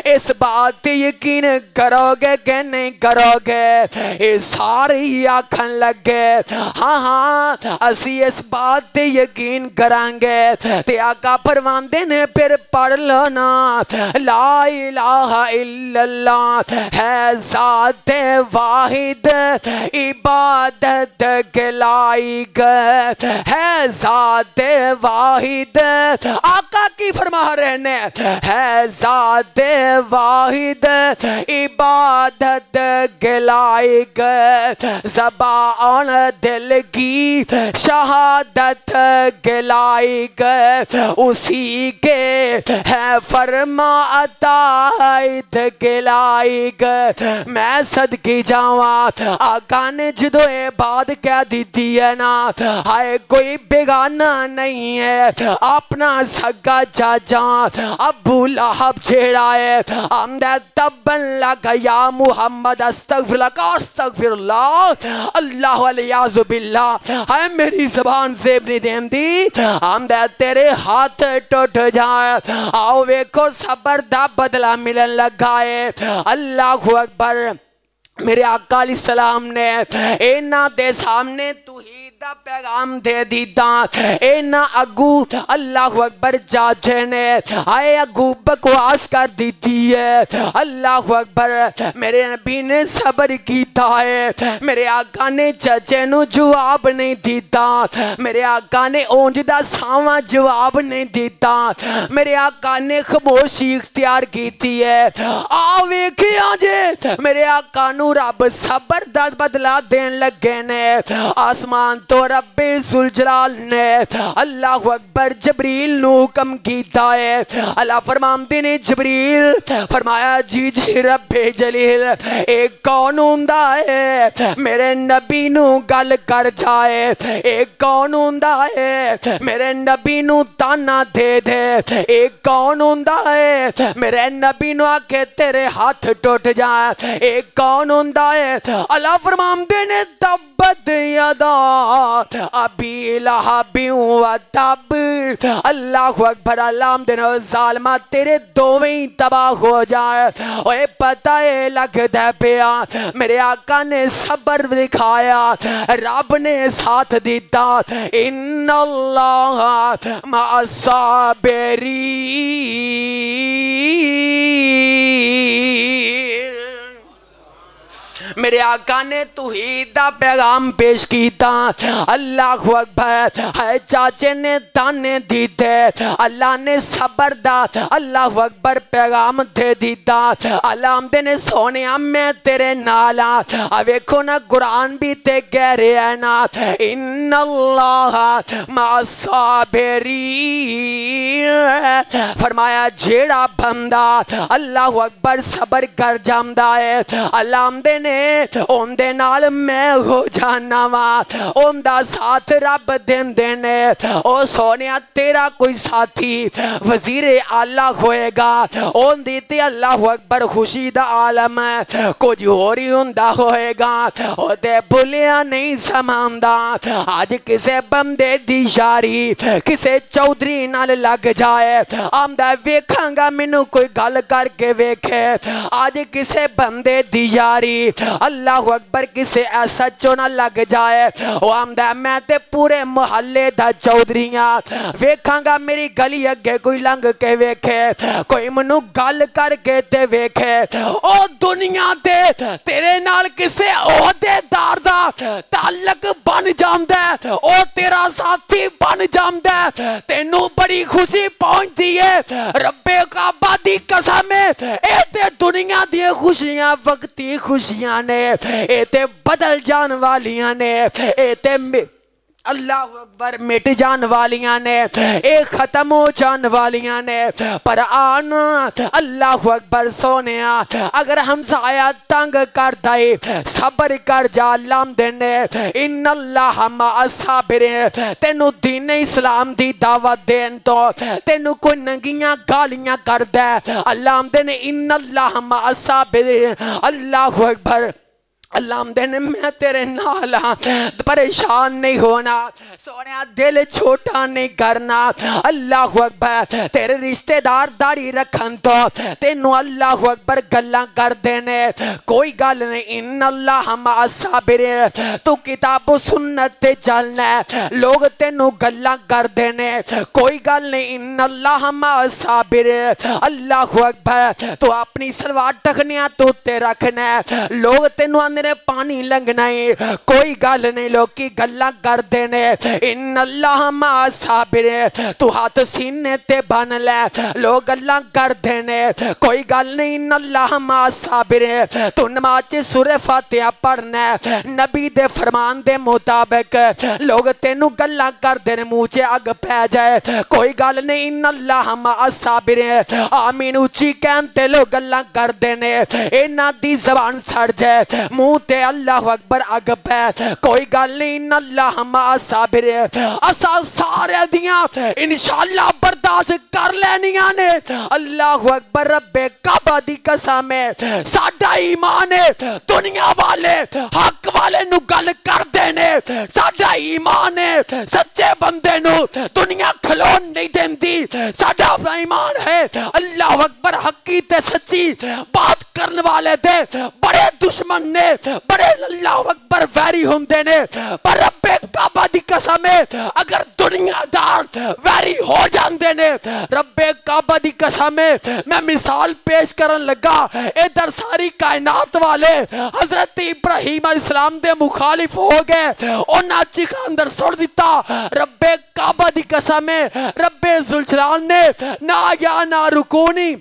इस बात ते यकीन करोगे कि नहीं करोगे। ये सारे आखन लगे हाँ हाँ असी इस बात ते यकीन करांगे। ते आका फरमांदे ने फिर पढ़ लो ना ला इलाहा इल्लल्लाह है ज़ात वाहिद इबादत के लायक है, ज़ात वाहिद आका की फरमा रहे ने है, ज़ात वाहिद इबादत के लायक, ज़बान दिल की शहादत के लायक, उसी के है फरमा अतायत के लायक। मैं सदकी जावा आका ने जो ये बात कह दी है ना, हाय कोई बेगाना नहीं है, अपना सगा चाचा अबू लहब छेड़ा है। हमदा तब्बन लगा या मुहम्मद अस्तगफिरुल्लाह अल्लाह वलियाज़ु बिल्लाह, हाय मेरी ज़बान ज़ेब नहीं देंदी, हमदा तेरे हाथ टूट जाए। आओ वेखो सबर दा बदला मिलन लगा है। अल्लाह अकबर, मेरे आका अलैहिस्सलाम ने इन्हां दे सामने तौहीद दा पैगाम दे दीता। इन्हां अगू अल्लाह अकबर चाचे ने आए अगू बकवास कर दी है। अल्लाह अकबर, मेरे नबी ने सबर कीता है, मेरे आका ने चाचे नू जवाब नहीं दिता, मेरे आका ने ओंज दा सावा जवाब नहीं दिता, मेरे आका ने खामोशी इख्तियार की है। आ वेखिया जे मेरे आका नू रब सबर दा बदला देन लगे ने। आसमान तो रब्बे जुलजलाल ने अल्लाह अकबर जबरील नू हुक्म कीता है। अल्लाह फरमाते ने जबरील फरमाया जी जी रब्बे जलील एक कौन हुंदा है मेरे नबी नू गल कर जाए, एक कौन हुंदा है मेरे नबी नू ताना दे दे, एक कौन हुंदा है मेरे नबी नू आके तेरे हाथ टूट जाए, एक कौन हुंदा है। अल्लाह फरमाते ने तब्बत यदा अबी लहबी व तब, अल्लाह अकबर, अल्लाह दिन ज़ालिमा तेरे दोवें ही तबाह हो जाए। ओए पता है लगदा पिया मेरे आका ने सबर दिखाया, रब ने साथ दिता। इन्नल्लाह मअस्साबिरीन, मेरे आका ने तौहीद दा पैगाम पेश किया। अल्लाह अकबर, है चाचे ने ताने दीते, अल्लाह ने सबर दा अल्लाह अकबर पैगाम दे दिता। अल्लाह ने सोने मैं तेरे नाल आ। वेखो ना कुरान भी ते कह रहा है ना इन्नल्लाह मअस्साबिरीन, فرمایا جیڑا بندہ اللہ اکبر صبر کر جامدا ہے اللہ آمدے نے اون دے نال میں ہو جانا وا اون دا ساتھ رب دین دینے او سونیا تیرا کوئی ساتھی وزیر اعلیٰ ہوئے گا اون دیتے اللہ اکبر خوشی دا عالم کچھ ہو رہی ہوندا ہوئے گا او دے بھولیا نہیں سماندا آج کسے بندے دی یاری کسے چودھری نال لگ جائے آمدہ ویکھاں گا مینوں کوئی گل کر کے ویکھے آج کسے بندے دی یاری اللہ اکبر کسے ایسا چونا لگ جائے وہ آمدہ میں تے پورے محلے دا چودھریاں ویکھاں گا میری گلی اگے کوئی لنگ کے ویکھے کوئی منو گل کر کے تے ویکھے او دنیا دے تیرے نال کسے عہدے دار دا تعلق بن جامدہ او تیرا ساتھی بن جامدہ تینوں بڑی خوشی پہنچ دیئے رب کعبہ دی قسم اے تے دنیا دی خوشیاں وقتی خوشیاں نے اے تے بدل جان والیاں نے اے تے اللہ اکبر مٹ جان والیاں نے ایک ختم ہو جان والیاں نے پر آنا اللہ اکبر سونیا اگر ہم سایہ تنگ کر دائی صبر کر جا لام دینے ان اللہ مع الصابرین تینو دین اسلام دی دعوت دین تو تینو کوئی ننگیاں گالیاں کر دے اللہ دینے ان اللہ مع الصابرین اللہ اکبر اللہ آمدن میں تیرے نالا پریشان نہیں ہونا سونیا دل چھوٹا نہیں کرنا اللہ اکبر تیرے رشتہ دار داڑھی رکھن تو تینوں اللہ اکبر گلاں کر دینے کوئی گل نہیں ان اللہ مع الصابرین تو کتاب و سنت تے چلنا لوگ تینوں گلاں کر دینے کوئی گل نہیں ان اللہ مع الصابرین اللہ اکبر تو اپنی سلوار ٹکھنیاں تو تے رکھنا لوگ تینوں نے پانی لنگنا ہے کوئی گل نہیں لوگ کی گلاں کر دینے ان اللہ مع الصابرین تو ہاتھ سینے تے بن لے لوگ گلاں کر دینے کوئی گل نہیں ان اللہ مع الصابرین تو نماز سورہ فاتحہ پڑھنا نبی دے فرمان دے مطابق لوگ تینوں گلاں کر دینے مجھے اگ پہ جائے کوئی گل نہیں ان اللہ مع الصابرین آمین اچھی کہنتے لوگ گلاں کر دینے اینا دی زبان سڑ جائے منہ تے اللہ اکبر اگ پہ کوئی گل نہیں ان اللہ مع الصابرین اسا سارے دیاں انشاءاللہ برداشت کر لینیاں نے اللہ اکبر رب کعبہ دی قسم ہے ساڈا ایمان ہے دنیا والے حق والے نو گل کر دینے ساڈا ایمان ہے سچے بندے نو دنیا کھلون نہیں دیندی ساڈا ایمان ہے اللہ اکبر حقی تے سچی بات کرن والے دے بڑے دشمن نے بڑے اللہ اکبر ویری ہوندے نے پر رب کعبہ دی قسم ہے اگر دنیا دار ویری ہو جاندے نے رب کعبہ دی قسم ہے میں مثال پیش کرن لگا ادھر ساری کائنات والے حضرت ابراہیم علیہ السلام دے مخالف ہو گئے انہاں چیخا اندر سڑ دیتا رب کعبہ دی قسم ہے رب ذوالجلال نے نا یا نا رکونی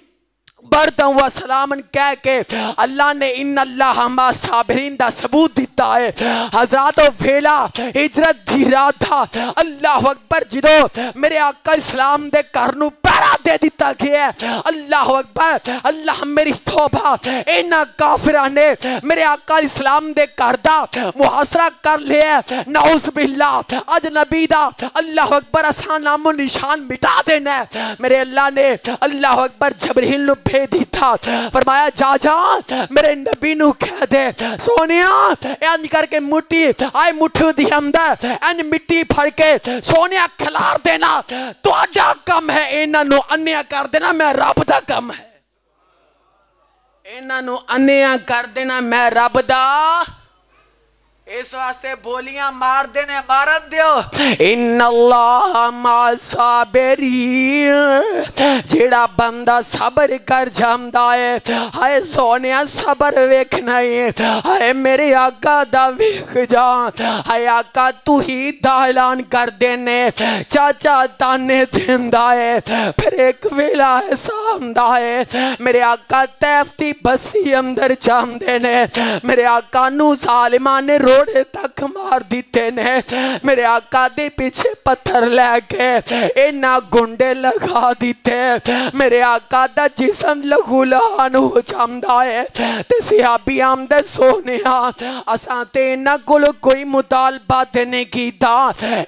بردن و سلامن کہہ کے اللہ نے ان اللہ مع الصابرین دا ثبوت دیتا ہے حضرات و ویلا ہجرت دی رات تھا اللہ اکبر جدو میرے آقا اسلام دے کرنو پیرا دے دیتا گیا ہے اللہ اکبر اللہ میری توبہ اینا کافرہ نے میرے آقا اسلام دے کردہ محاصرہ کر لیا نعوذ باللہ اجنبی دا اللہ اکبر اسان نام و نشان مٹا دینا میرے اللہ نے اللہ اکبر جبریل نو بھیج دیتا فرمایا جا جا میرے نبی نو کہہ دے سونیا این کر کے مٹی آئے مٹھو دی اندر این مٹی پھڑ کے سونیا کھلار دینا تو آڈا کم ہے اینا نو انیا کر دینا میں رب دا کم ہے اینا نو انیا کر دینا میں رب دا اس واسطے بولیاں مار دینے مارت دیو ان اللہ مع الصابرین جیڑا بندہ صبر کر جامدا ہے ہائے سونیا صبر ویکھنا ہے ہائے میرے آقا دا ویکھ جا ہائے آقا تو ہی دا اعلان کر دینے چاچا تانے دیندا ہے پھر ایک ویلا ایسا آمدا ہے میرے آقا تیف دی بسی اندر جام دینے میرے آقا نو ظالمان نے رو جوڑے تک مار دیتے نے میرے آقا دے پیچھے پتھر لے کے اینا گنڈے لگا دیتے میرے آقا دا جسم لہو لہان ہو جامدہ ہے تے صحابی آمدے سونے اساں تے اینا کلو کوئی مطالبہ دینے کی دا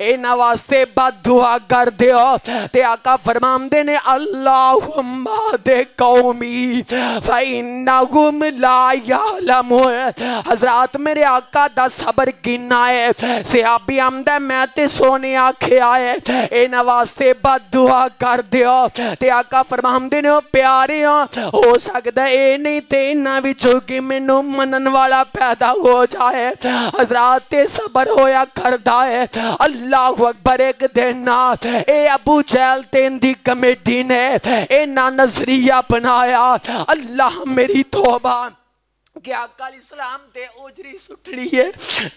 اینا واسطے بد دعا کر دیو تے آقا فرمام دینے اللہم دے قومی فَإِنَّهُمْ لَا يَعْلَمُونَ حضرات میرے آقا دا صبر گنا ہے صحابی آمدہ میں تے سونے آنکھے آئے اینا واسطے بد دعا کر دیو تے آقا فرمام دینے پیارے ہو سکتا اے نہیں تے انہاں وچوں کہ مینوں منن والا پیدا ہو جائے حضرات تے صبر ہویا کردا ہے اللہ اکبر ایک دن اے ابو جہل تے اندی کمیٹی نے اینا نظریہ بنایا اللہ میری توبہ کہ آقا علیہ السلام تے اوجری سٹڑی ہے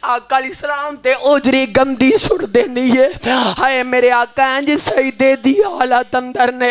آقا علیہ السلام تے اوجری گندی سٹ دینی ہے ہائے میرے آقا ہیں جی سجدے دی حالت اندر نے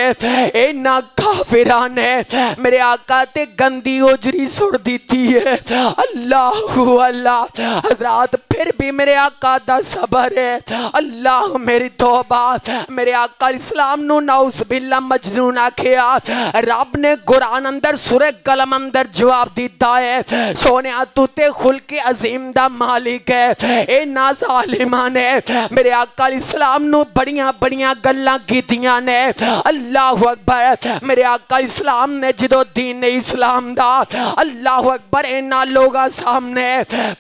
اینا کافران ہے میرے آقا تے گندی اوجری سٹ دیتی ہے اللہ اللہ حضرات پھر بھی میرے آقا دا صبر ہے اللہ میری توبہ میرے آقا علیہ السلام نو نعوذ باللہ مجنون آکھیا رب نے قرآن اندر سورہ قلم اندر جواب دیتا ہے سونے تو تے خلق عظیم دا مالک ہے اے نا ظالمان ہے میرے آقا علیہ السلام نو بڑیاں بڑیاں گلاں کیتیاں نے اللہ اکبر میرے آقا علیہ السلام نے جدو دین اسلام دا اللہ اکبر اینا لوگا سامنے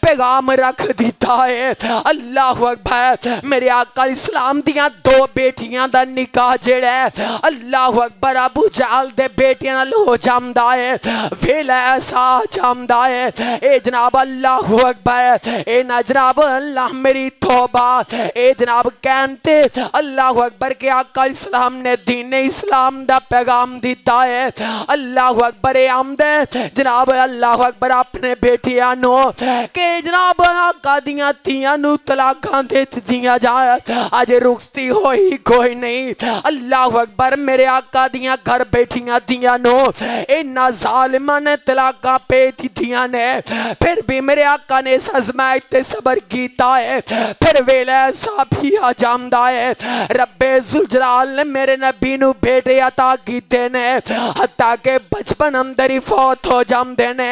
پیغام رکھ دیتا ہے اللہ اکبر میرے آقا علیہ السلام دیاں دو بیٹیاں دا نکاح جڑا ہے اللہ اکبر ابو جہل دے بیٹیاں لو جامدہ ہے ویلا ایسا جامدہ ہے اے جناب اللہ اکبر اے نا جناب اللہ میری توبہ اے جناب کہنتے اللہ اکبر کے آقا علیہ السلام نے دین اسلام دا پیغام دیتا ہے اللہ اکبر آمدے جناب اللہ اکبر اپنے بیٹیاں نو کہ جناب آقا دیاں تیاں نو طلاقاں دیت دیاں جائے آج رخصتی ہوئی کوئی نہیں اللہ اکبر میرے آقا دیاں گھر بیٹیاں دیاں نو اینا ظالمان طلاقاں پہ دیاں نے پھر بھی میرے آقا نے اس ازمائش تے صبر کیتا ہے پھر ویلے ایسا بھی آجامدہ ہے رب ذوالجلال نے میرے نبی نو بیٹے عطا کیتے نے حتیٰ کہ بچپن اندر ہی فوت ہو جامدے نے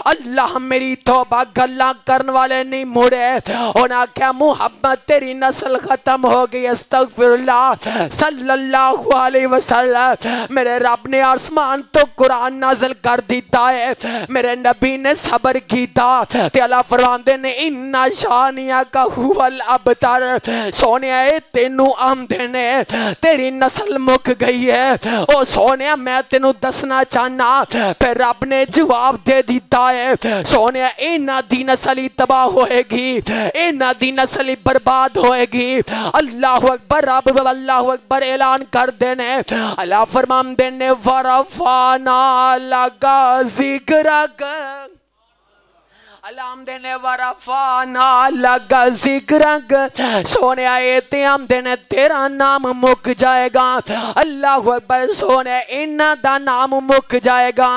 اللہ میری توبہ گلاں کرن والے نہیں موڑے انہاں کیا محمد تیری نسل ختم ہو گئی استغفر اللہ صلی اللہ علیہ وسلم میرے رب نے آسمان تو قرآن نازل کر دیتا ہے میرے نبی نے صبر کیتا تے اللہ فرماندے نے انہا شانیہ کا ہوال ابتر سونے آئے تینو آمدے نے تیری نسل مک گئی ہے او سونے میں تینو دسنا چاہنا پھر رب نے جواب دے دیتا ہے سونے اینا دی نسلی تباہ ہوئے گی اینا دی نسلی برباد ہوئے گی اللہ اکبر رب اللہ اکبر اعلان کر دینے اللہ فرمان دینے ورفانا لگا ذکرک علام دینے ورفانا لگا ذکرک سونے آئیتے ہم دینے تیرا نام مک جائے گا اللہ اکبر سونے انہ دا نام مک جائے گا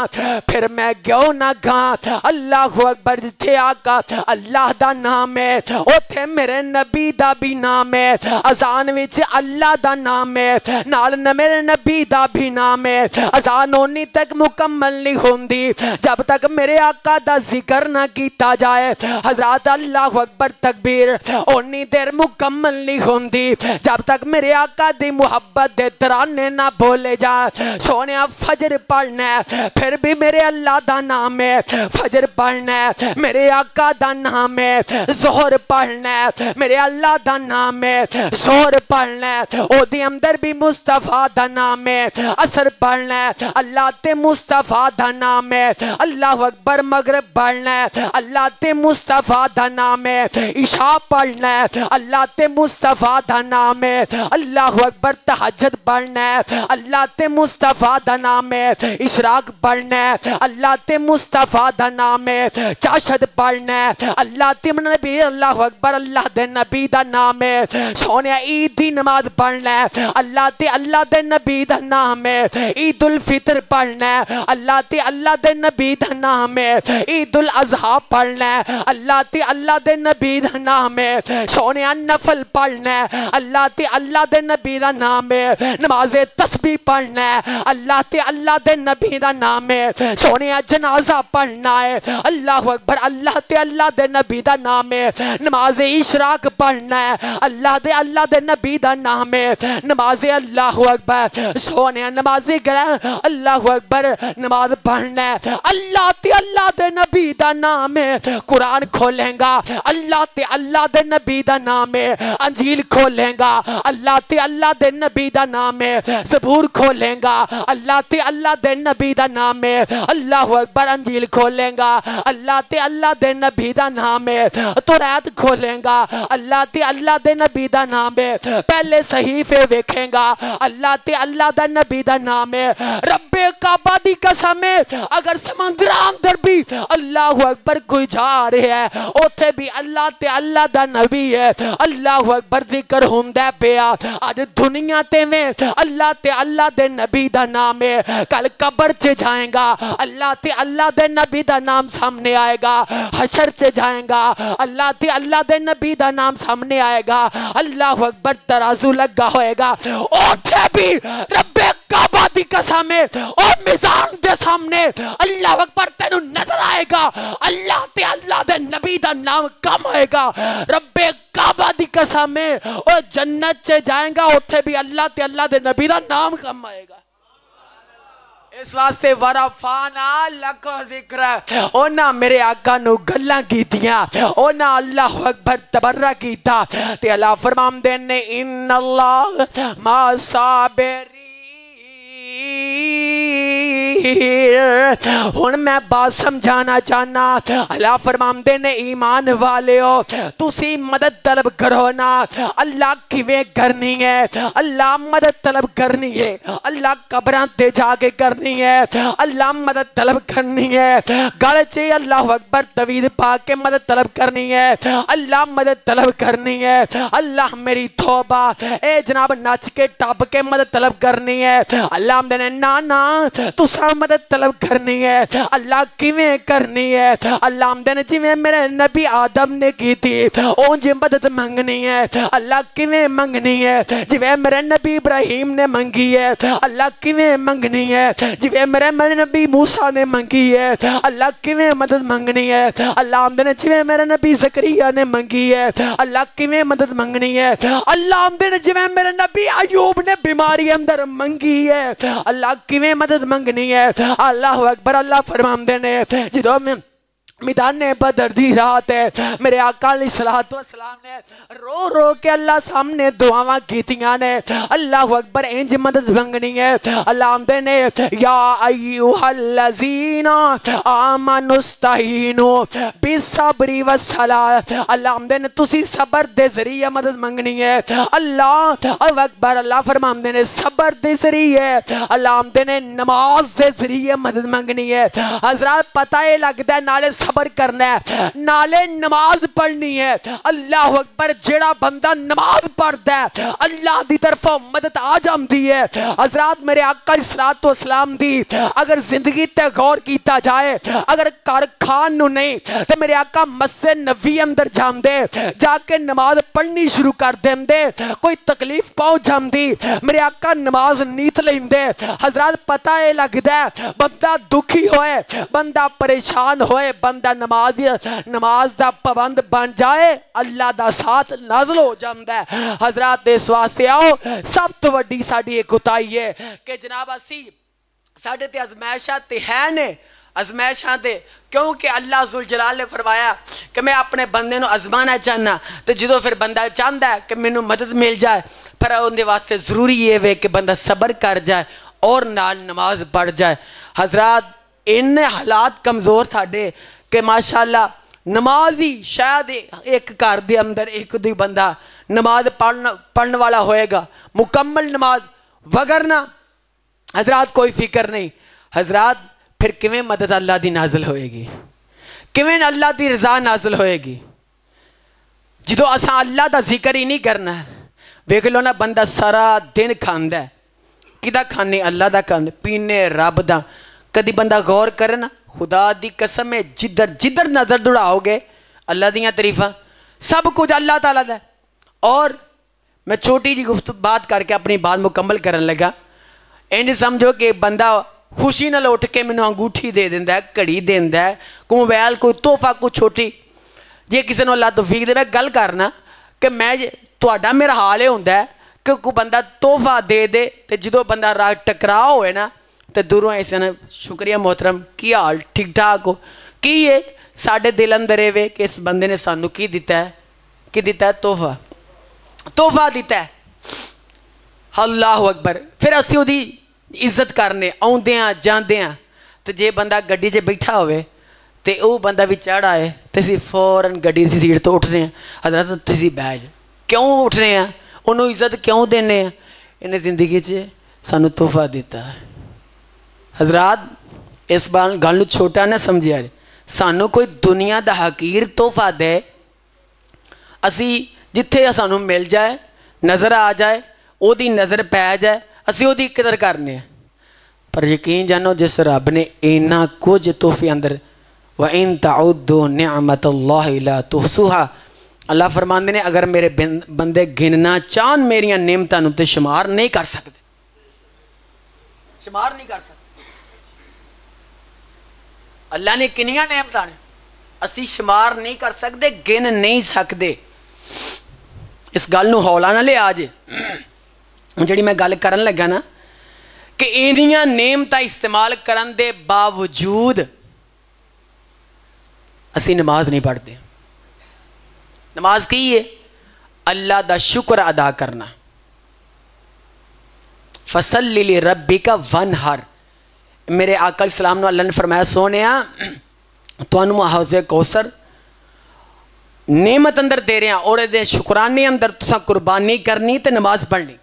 پھر میں کیوں نہ گا اللہ اکبر تھے آقا اللہ دا نام ہے او تھے میرے نبی دا بھی نام ہے ازان وچ اللہ دا نام ہے نال میرے نبی دا بھی نام ہے ازان ہونی تک مکمل نہیں ہوندی جب تک میرے آقا دا ذکر نہ کی جائے حضرات اللہ اکبر تکبیر اونی دیر مکمل نہیں ہوندی جب تک میرے آقا دی محبت دے ترانے نہ بولے جائے سونے فجر پڑھنا ہے پھر بھی میرے اللہ دا نام ہے فجر پڑھنا ہے میرے آقا دا نام ہے ظہر پڑھنا ہے میرے اللہ دا نام ہے ظہر پڑھنا ہے او دی اندر بھی مصطفیٰ دا نام ہے عصر پڑھنا ہے اللہ تے مصطفیٰ دا نام ہے اللہ اکبر مغرب پڑھنا ہے اللہ تے مصطفیٰ دا نام ہے عشاء پڑھنا ہے اللہ تے مصطفیٰ دا نام ہے اللہ اکبر تہجد پڑھنا ہے اللہ تے مصطفیٰ دا نام ہے اشراق پڑھنا ہے اللہ تے مصطفیٰ دا نام ہے چاشد پڑھنا ہے اللہ تے نبی اللہ اکبر اللہ دے نبی دا نام ہے سونے عید دی نماز پڑھنا ہے اللہ دے نبی دا نام ہے عید الفطر پڑھنا ہے اللہ دے نبی دا نام ہے عید الاضحیٰ पढ़ना है, अल्लाह ते अल्लाह दे नबी दा नाम है। सोने नफल पढ़ना है, अल्लाह ते अल्लाह दे नबी दा नाम है। नमाज़े तस्बीह पढ़ना है, अल्लाह ते अल्लाह दे नबी दा नाम है। सोने जनाजा पढ़ना है, अल्लाह अकबर, अल्लाह ते अल्लाह दे नबी दा नाम है। नमाज़े इशराक पढ़ना है, अल्लाह दे अल्लाह दे नबी दा नाम है। नमाज़े अल्लाह अकबर, सोने नमाज़े अल्लाह अकबर नमाज पढ़ना है, अल्लाह ते अल्लाह दे नबी दा नाम है। कुरान खोलेगा, अल्लाह ते अल्लाह दे नबी दा नाम है। अंजील खोलेगा, अल्लाह ते अल्लाह दे नबी दा नाम है। ज़बूर खोलेगा, अल्लाह ते अल्लाह दे नबी दा नाम है। अल्लाह अकबर, अंजील खोलेगा, अल्लाह ते अल्लाह दे नबी दा नाम है। तौरात खोलेगा, अल्लाह ते अल्लाह दे नबी दा नाम है। पहले सहीफे वेखेगा, अल्लाह ते अल्लाह दा नबी दा नाम है। रब्बे काबा दी कसम है, अगर समंदर अंदर भी अल्लाह अकबर कोई जा रहा है, उथे भी अल्लाह ते अल्लाह दा नबी है। अल्लाह अकबर जिक्र हुंदा पिया। आज दुनिया ते में अल्लाह ते अल्लाह दे नबी दा नाम है। कल कब्र च जाएगा, अल्लाह ते अल्लाह दे नबी दा नाम सामने आएगा। हशर च जाएगा, अल्लाह ते अल्लाह दे नबी दा नाम सामने आएगा। अल्लाह अकबर, तराजू लगा होएगा, उथे भी रब्बे काबा दी कसम है, और मिजान दे सामने अल्लाह अकबर तेनू नजर आएगा। अल्लाह ते अल्लाह दे नबी दा नाम कम आएगा। रब्बे काबा दी कसम है, और जन्नत च जाएगा, उथे भी अल्लाह ते अल्लाह दे नबी दा नाम कम आएगा। इस वास्ते वरफाना लक जिक्र, ओना मेरे आका नू गल्लां कीतियां, ओना अल्लाह अकबर तबर्रा कीता। ते अल्लाह फरमांदे ने इन्नल्लाह मा साबिरीन। हुण मैं बात समझाना चाहना। अल्लाह फरमांदे ने ईमान वाले हो, तुसी मदद तलब करो ना। अल्लाह किवें करनी है? अल्लाह मदद तलब करनी है, अल्लाह कब्रां ते जाके करनी है। अल्लाह मदद तलब करनी है, गल च अल्लाह अकबर तवीद पा के मदद तलब करनी है। अल्लाह मदद तलब करनी है। अल्लाह मेरी तौबा, ए जनाब नच के टप के मदद तलब करनी है। अल्लाह ने ना ना तुसा मदद तलब करनी है। अल्लाह किवें करनी है? अल्लाह ने जिवें मेरे नबी आदम ने की थी उंज मदद मंगनी है। अल्लाह किवें मंगनी है? जिवें मेरे नबी इब्राहिम ने मंगी है। अल्लाह किवें मंगनी है? जिवें मेरे नबी मूसा ने मंगी है। अल्लाह किवें मदद मंगनी है? अल्लाह ने जिवें मेरे नबी ज़करिया ने मंगी है। अल्लाह किवें मदद मंगनी है? अल्लाह ने जिवें मेरे नबी अयूब ने बीमारी अंदर मंगी है। अल्लाह किवें मदद मंगनी है? अल्लाह अकबर, अल्लाह फरमांदे ने जो मैदाने बदर दी रात है, मेरे आका अलैहिस्सलातु वस्सलाम ने रो रो के अल्लाह सामने दुआवां कीतियां ने। अल्लाह अकबर, इंज मदद मंगनी है। अल्लाह आंदे ने या अय्युहल्लज़ीना आमनुस्तईनु बिस्सब्रि वस्सलात। अल्लाह आंदे ने तुसी सबर दे जरिए मदद मंगनी है। अल्लाह अकबर, अल्लाह फरमांदे ने सबर दे जरिए, अल्लाह आंदे ने नमाज दे जरिए मदद मंगनी है। हज़रात पता है लगदा है नाले सबर करना है, नाले नमाज पढ़नी है। अल्लाह अकबर, जेड़ा बंदा नमाज पढ़ता है अल्लाह दी तरफों मदद आ जाती है। हज़रात मेरे आका अलैहिस्सलातु वस्सलाम दी अगर जिंदगी ते गौर किया जाए, अगर घर खान नू नहीं तो मेरे आका मस्जिद नबी अंदर जांदे, जाके नमाज पढ़नी शुरू कर देंदे, कोई तकलीफ पहुंच जाती मेरे आका नमाज नीत लेंदे। हज़रात पता है लगता है बंदा दुखी होए, बंदा परेशान होए, बंदा नमाज दा पाबंद बन जाए, अल्लाह दा साथ नाज़िल हो जाता है। हज़रात इस वास्ते आओ, सब तो वड्डी साडी एक कुताई है कि जनाब असी साडे ते अज़मैशां ते है ने, अज़मैशां ते क्योंकि अल्लाह ज़ुल जलाल ने फरमाया कि मैं अपने बंदे नू अजमाना चाहना, तो जो फिर बंदा चाहता है कि मैनू मदद मिल जाए, पर उनके वास्ते ज़रूरी ये वे कि बंदा सबर कर जाए और नाल नमाज पढ़ जाए। हज़रात इन्ने हालात कमज़ोर साडे कि माशाअल्लाह नमाज ही शायद एक घर के अंदर एक दो बंदा नमाज पढ़ने वाला होएगा, मुकम्मल नमाज, वगरना हज़रात कोई फिक्र नहीं। हज़रात फिर किवें मदद अल्लाह दी नाज़िल होएगी, किवें अल्लाह दी रज़ा नाज़िल होएगी जो असां अल्लाह दा जिक्र ही नहीं करना। वेख लो ना, बंदा सारा दिन खांदा है, किदा खाने? अल्लाह दा खाने, पीने रब दा। कदी बंदा गौर करे ना, خدا دی قسم ہے جدھر جدھر نظر دوڑاؤ گے اللہ دیاں تعریفاں سب کچھ اللہ تعالیٰ دا ہے۔ اور میں چھوٹی جی بات کر کے اپنی بات مکمل کرن لگا، انج سمجھو کہ بندہ خوشی نال اٹھ کے مینوں انگوٹھی دے دیندا ہے، گھڑی دیندا ہے، کوئی موبائل کوئی تحفہ کوئی چھوٹی، جے کسی نے اللہ توفیق دے میں گل کرنا کہ میں تہاڈا میرا حال یہ ہوندا ہے کہ کوئی بندہ تحفہ دے دے تے جدوں بندہ راہ ٹکرا ہوئے نا تے دوروں ایسے نا شکریہ محترم کی حال ٹھیک ٹھاک ہو کی یہ ساڈے دل اندر اے کہ اس بندے نے سانو کی دیتا ہے تحفہ دیتا ہے۔ اللہ اکبر۔ پھر اسی دی عزت کرنے آؤندے ہیں جاندے ہیں تے جے بندہ گڈی چ بیٹھا ہوئے تے او بندہ بھی چڑھ آئے تے اسی فوراً گڈی سی سیٹ تو اٹھ رہے ہیں، حضرت تسی بیٹھ کیوں اٹھ رہے ہیں، انہوں عزت کیوں دینے ہیں، انہیں زندگی چ سانو تحفہ دیتا ہے۔ حضرات اس بار گل چھوٹا نہ سمجھیا جائے، سانو کوئی دنیا دا حقیر تحفہ دے اسی جتھے سانو مل جائے نظر آ جائے او دی نظر پی جائے اسی او دی قدر کرنے ہیں، پر یقین جانو جس رب نے اینا کچھ تحفے اندر وَإِن تَعُدُّوا نِعْمَةَ اللَّهِ لَا تُحْصُوهَا، اللہ فرماندے نے اگر میرے بندے گننا چاہن میریاں نعمتاں تے شمار نہیں کر سکتے، شمار نہیں کر سکتے۔ اللہ نے کنیاں نعمتاں نے اسی شمار نہیں کر سکتے، گن نہیں سکتے۔ اس گل نو ہولا نہ لے آج جڑی میں گل کرن لگا نا کہ اینیاں نعمتاں استعمال کرن دے باوجود اسی نماز نہیں پڑھتے۔ نماز کی ہے اللہ دا شکر ادا کرنا۔ فَصَلِّ لِرَبِّكَ وَانْحَرْ، میرے آقا علیہ السلام نے اللہ نے فرمایا سونیا تانوں حوض کوثر نعمت اندر دے رہے ہیں اور دے شکرانے اندر تساں قربانی کرنی تے نماز پڑھنی۔